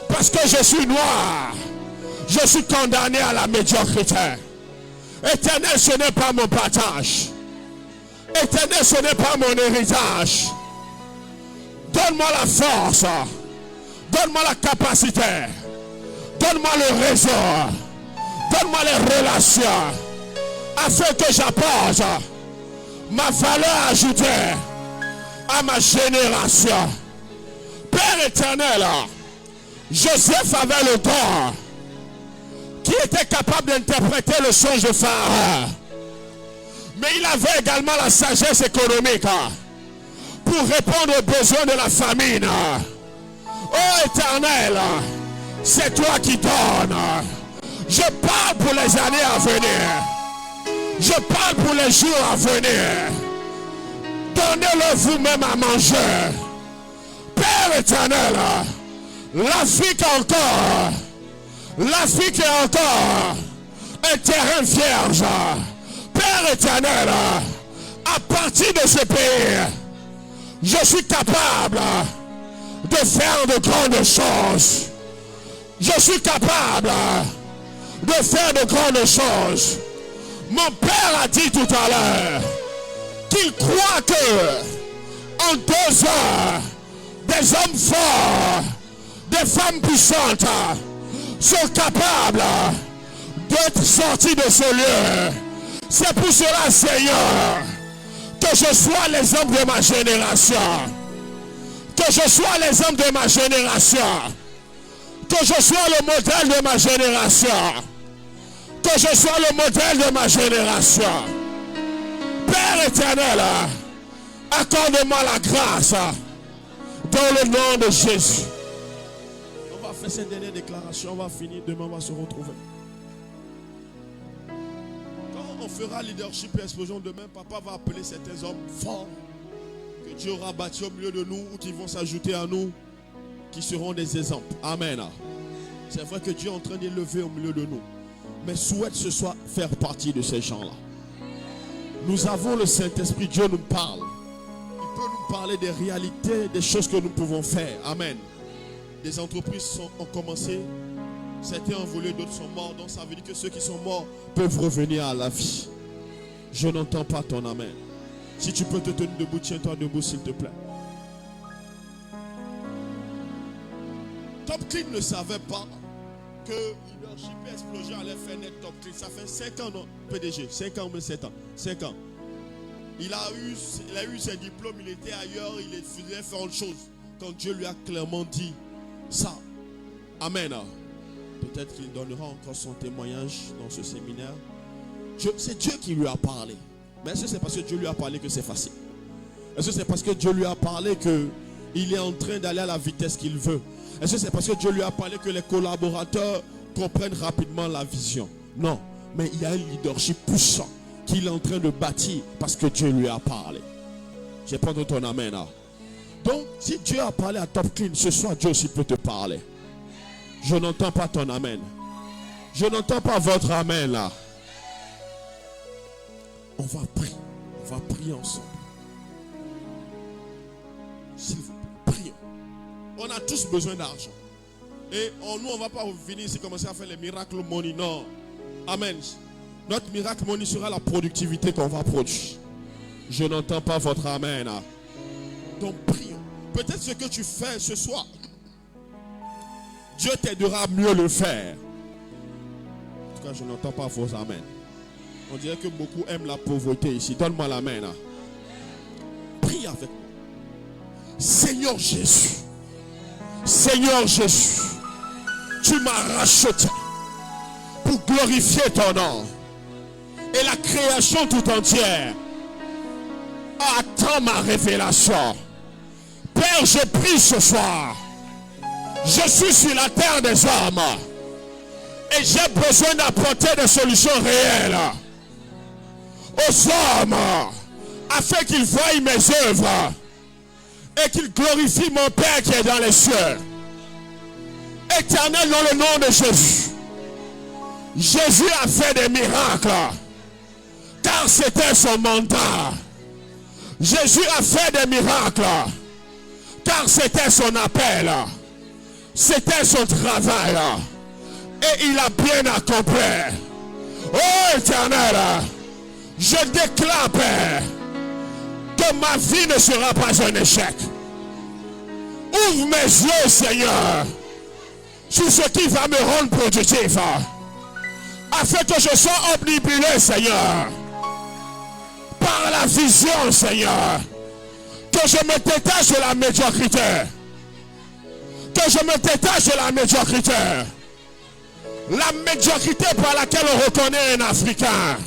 parce que je suis noir, je suis condamné à la médiocrité. Éternel, ce n'est pas mon partage. Éternel, ce n'est pas mon héritage. Donne-moi la force. Donne-moi la capacité. Donne-moi le réseau. Donne-moi les relations. Afin que j'apporte ma valeur ajoutée à ma génération. Père éternel, Joseph avait le don qui était capable d'interpréter le songe de Pharaon. Mais il avait également la sagesse économique pour répondre aux besoins de la famine. Oh éternel, c'est toi qui donnes. Je parle pour les années à venir. Je parle pour les jours à venir. Donnez-le vous-même à manger. Père éternel, l'Afrique encore. L'Afrique est encore un terrain vierge. Père éternel, à partir de ce pays, je suis capable de faire de grandes choses. Je suis capable de faire de grandes choses. Mon père a dit tout à l'heure qu'il croit que en 2 heures, des hommes forts, des femmes puissantes sont capables d'être sortis de ce lieu. C'est pour cela, Seigneur, que je sois l'exemple de ma génération. Que je sois l'exemple de ma génération. Que je sois le modèle de ma génération. Que je sois le modèle de ma génération. Père éternel, accorde-moi la grâce dans le nom de Jésus. On va faire cette dernière déclaration, on va finir, demain on va se retrouver. Quand on fera leadership et explosion demain, papa va appeler certains hommes forts que Dieu aura bâtis au milieu de nous ou qui vont s'ajouter à nous, qui seront des exemples. Amen. C'est vrai que Dieu est en train d'élever au milieu de nous, mais souhaite ce soir faire partie de ces gens-là. Nous avons le Saint-Esprit, Dieu nous parle. Il peut nous parler des réalités, des choses que nous pouvons faire. Amen. Des entreprises ont commencé, certains ont volé, d'autres sont morts. Donc ça veut dire que ceux qui sont morts peuvent revenir à la vie. Je n'entends pas ton amen. Si tu peux te tenir debout, tiens-toi debout s'il te plaît. Top Clean ne savait pas que Leadership et Explosion allait faire net Top Clean. Ça fait 5 ans, non, PDG, 5 ans ou 7 ans. 5 ans. Il a eu ses diplômes, il était ailleurs, il faisait faire autre chose. Quand Dieu lui a clairement dit ça. Amen. Peut-être qu'il donnera encore son témoignage dans ce séminaire. C'est Dieu qui lui a parlé. Mais est-ce que c'est parce que Dieu lui a parlé que c'est facile? Est-ce que c'est parce que Dieu lui a parlé qu'il est en train d'aller à la vitesse qu'il veut? Est-ce que c'est parce que Dieu lui a parlé que les collaborateurs comprennent rapidement la vision? Non, mais il y a un leadership puissant qu'il est en train de bâtir parce que Dieu lui a parlé. Je prends ton amen là. Donc, si Dieu a parlé à Top Clean, ce soir Dieu aussi peut te parler. Je n'entends pas ton amen. Je n'entends pas votre amen là. On va prier ensemble. S'il vous plaît, prions. On a tous besoin d'argent. Et nous, on ne va pas venir ici commencer à faire les miracles money. Non. Amen. Notre miracle money sera la productivité qu'on va produire. Je n'entends pas votre amen. Donc prions. Peut-être ce que tu fais ce soir, Dieu t'aidera à mieux le faire. En tout cas, je n'entends pas vos amen. On dirait que beaucoup aiment la pauvreté ici. Donne-moi l'amen. Prie avec moi. Seigneur Jésus, Seigneur Jésus, tu m'as racheté pour glorifier ton nom. Et la création tout entière attend ma révélation. Père, je prie ce soir. Je suis sur la terre des hommes. Et j'ai besoin d'apporter des solutions réelles aux hommes, afin qu'ils voient mes œuvres et qu'ils glorifient mon Père qui est dans les cieux. Éternel, dans le nom de Jésus, Jésus a fait des miracles, car c'était son mandat. Jésus a fait des miracles, car c'était son appel. C'était son travail. Et il a bien accompli. Oh Éternel, je déclare, Père, que ma vie ne sera pas un échec. Ouvre mes yeux, Seigneur, sur ce qui va me rendre productif, afin que je sois omnibulé, Seigneur, par la vision, Seigneur, que je me détache de la médiocrité, que je me détache de la médiocrité, la médiocrité par laquelle on reconnaît un Africain,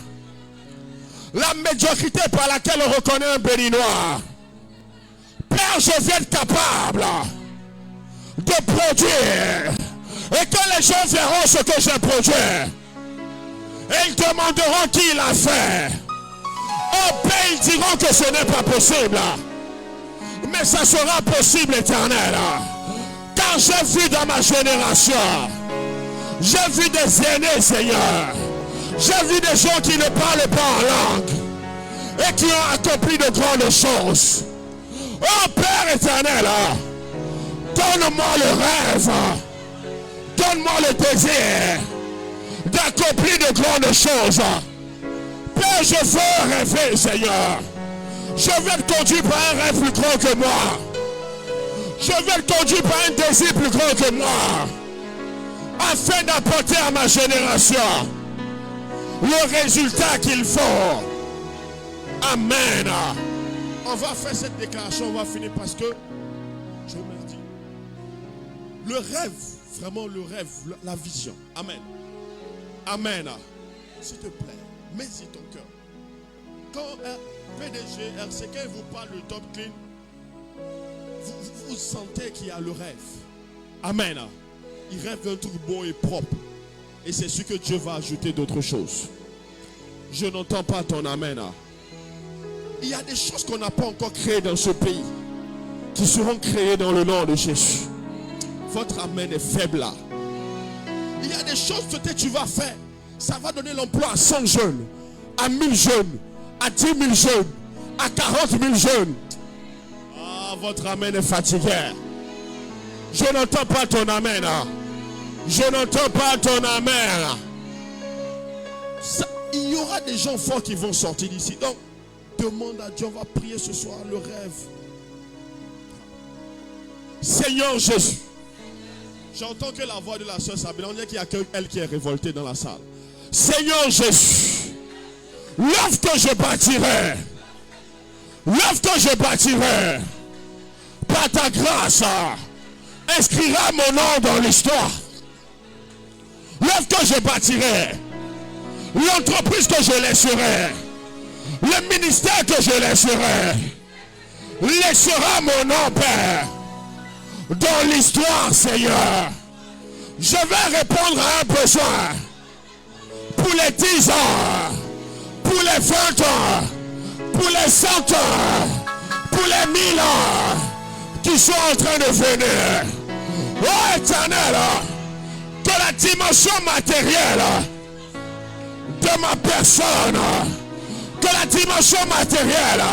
la médiocrité par laquelle on reconnaît un Béninois. Père, je vais être capable de produire, et que les gens verront ce que j'ai produit, et ils demanderont qui l'a fait. Oh Père, ils diront que ce n'est pas possible, mais ça sera possible, Éternel, car j'ai vu dans ma génération, j'ai vu des aînés, Seigneur, j'ai vu des gens qui ne parlent pas en langue et qui ont accompli de grandes choses. Oh Père éternel, donne-moi le rêve, donne-moi le désir d'accomplir de grandes choses. Père, je veux rêver, Seigneur. Je veux être conduit par un rêve plus grand que moi. Je veux être conduit par un désir plus grand que moi, afin d'apporter à ma génération le résultat qu'il faut. Amen. On va faire cette déclaration, on va finir parce que je me dis, le rêve, vraiment le rêve, la vision. Amen. Amen. S'il te plaît, mets-y ton cœur. Quand un PDG, RCK vous parle de Top Clean, vous sentez qu'il y a le rêve. Amen. Il rêve d'un truc beau et propre. Et c'est sûr que Dieu va ajouter d'autres choses. Je n'entends pas ton amen. Il y a des choses qu'on n'a pas encore créées dans ce pays, qui seront créées dans le nom de Jésus. Votre amen est faible là. Il y a des choses que tu vas faire. Ça va donner l'emploi à 100 jeunes, à 1000 jeunes, à 10 000 jeunes, à 40 000 jeunes. Ah, votre amen est fatigué. Je n'entends pas ton amen. Je n'entends pas ton amen. Il y aura des gens forts qui vont sortir d'ici. Donc, demande à Dieu, on va prier ce soir le rêve. Seigneur Jésus, j'entends que la voix de la sœur Sabine, on dirait qu'il y a qu'elle qui est révoltée dans la salle. Seigneur Jésus, l'œuvre que je bâtirai, par ta grâce, inscrira mon nom dans l'histoire. L'œuvre que je bâtirai, l'entreprise que je laisserai, le ministère que je laisserai, laissera mon nom, Père, dans l'histoire, Seigneur. Je vais répondre à un besoin pour les 10 ans, pour les 20 ans, pour les 100 ans, pour les 1000 ans qui sont en train de venir. Oh Éternel, que la dimension matérielle de ma personne, que la dimension matérielle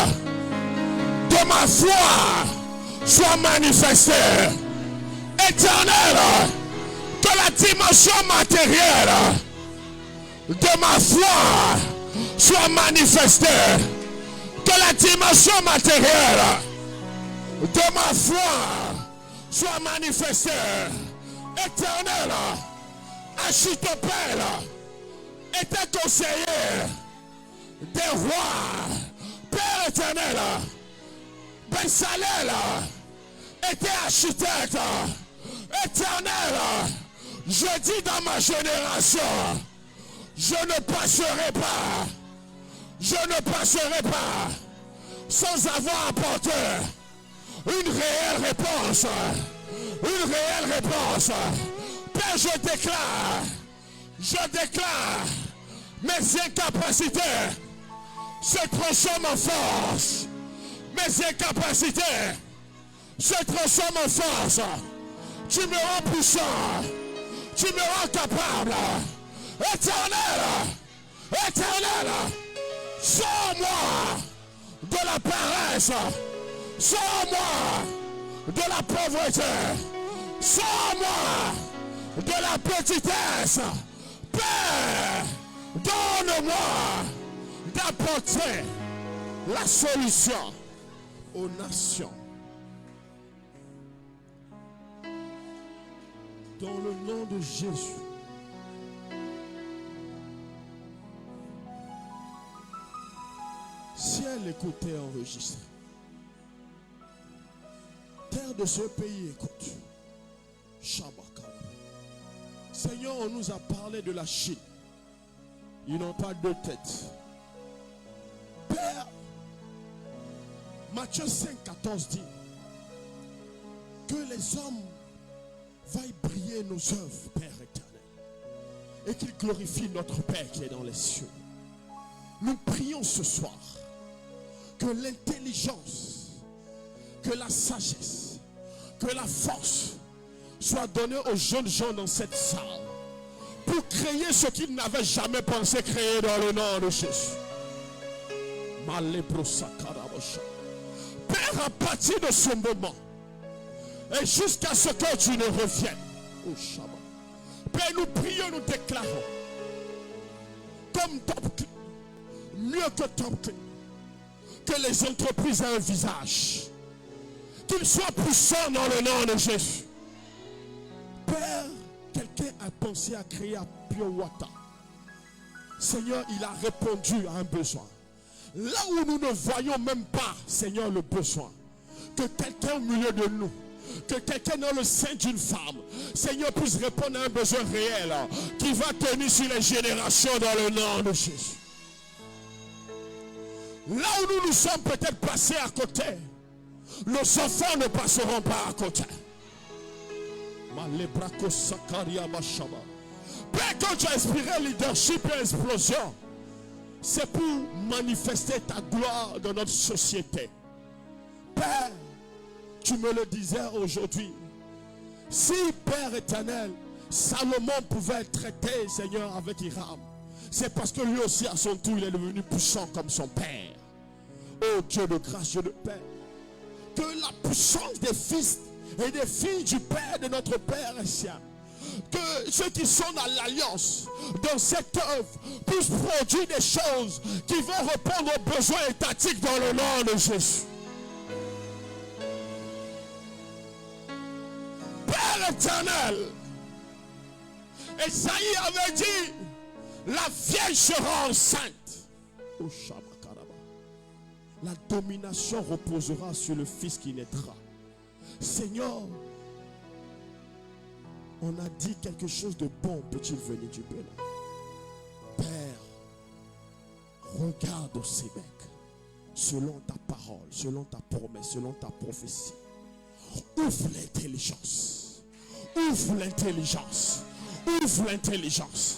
de ma foi soit manifestée. Éternel, que la dimension matérielle de ma foi soit manifestée. Que la dimension matérielle de ma foi soit manifestée. Éternel, Achitopel était conseiller des rois. Père éternel, Bensalel était architecte Éternel, je dis dans ma génération, je ne passerai pas sans avoir apporté une réelle réponse. Père, je déclare, mes incapacités se transforment en force. Mes incapacités se transforment en force. Tu me rends puissant. Tu me rends capable. Éternel, sors-moi de la paresse. Sors-moi de la pauvreté. Sors-moi de la petitesse. Père, donne-moi d'apporter la solution aux nations. Dans le nom de Jésus. Ciel, écoutez, enregistre. Terre de ce pays, écoute. Shabaka. Seigneur, on nous a parlé de la Chine. Ils n'ont pas deux têtes. Père, Matthieu 5, 14 dit que les hommes vaillent briller nos œuvres, Père éternel, et qu'ils glorifient notre Père qui est dans les cieux. Nous prions ce soir que l'intelligence, que la sagesse, que la force soit donnée aux jeunes gens dans cette salle pour créer ce qu'ils n'avaient jamais pensé créer dans le nom de Jésus. Père, à partir de ce moment et jusqu'à ce que tu ne reviennes, Père, nous prions, nous déclarons comme Top Clean, mieux que Top Clean, que les entreprises aient un visage, qu'ils soient puissants dans le nom de Jésus. Père, quelqu'un a pensé à créer à Pure Water. Seigneur, il a répondu à un besoin. Là où nous ne voyons même pas, Seigneur, le besoin, que quelqu'un au milieu de nous, que quelqu'un dans le sein d'une femme, Seigneur, puisse répondre à un besoin réel qui va tenir sur les générations dans le nom de Jésus. Là où nous nous sommes peut-être passés à côté, nos enfants ne passeront pas à côté. Père, quand tu as inspiré leadership et explosion, c'est pour manifester ta gloire dans notre société. Père, tu me le disais aujourd'hui. Si, Père éternel, Salomon pouvait être traité, Seigneur, avec Hiram, c'est parce que lui aussi, à son tour, il est devenu puissant comme son Père. Oh Dieu de grâce, Dieu de paix. Que la puissance des fils et des filles du Père de notre Père est sien. Que ceux qui sont dans l'alliance, dans cette œuvre, puissent produire des choses qui vont répondre aux besoins étatiques dans le nom de Jésus. Père éternel, Esaïe avait dit, la vieille sera enceinte. Oh, la domination reposera sur le fils qui naîtra. Seigneur, on a dit quelque chose de bon peut-il venir du Bénin. Père, regarde ces mecs selon ta parole, selon ta promesse, selon ta prophétie. Ouvre l'intelligence. Ouvre l'intelligence. Ouvre l'intelligence.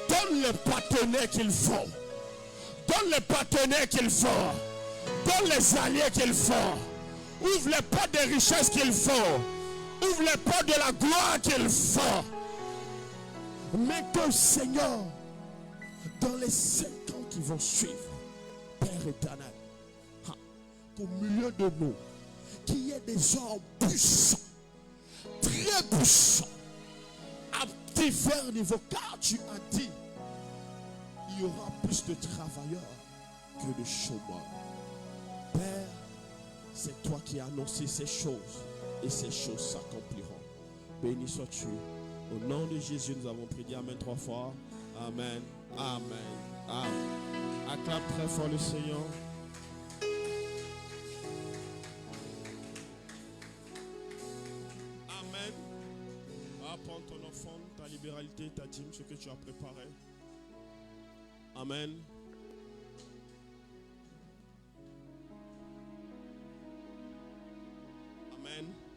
Donne les partenaires qu'il faut. Donne les partenaires qu'il faut. Donne les alliés qu'il faut. Ouvre les portes des richesses qu'il faut. Ouvre les portes de la gloire qu'il faut. Mais que Seigneur, dans les 5 ans qui vont suivre, Père éternel, qu'au milieu de nous, qu'il y ait des hommes puissants, très puissants, à divers niveaux, car tu as dit, il y aura plus de travailleurs que de chômeurs. Père, c'est toi qui as annoncé ces choses et ces choses s'accompliront. Béni sois-tu. Au nom de Jésus, nous avons prié Amen 3 fois. Amen, Amen, Amen. Acclame très fort le Seigneur. Amen. Va prendre ton offrande, ta libéralité, ta dîme, ce que tu as préparé. Amen. Amen.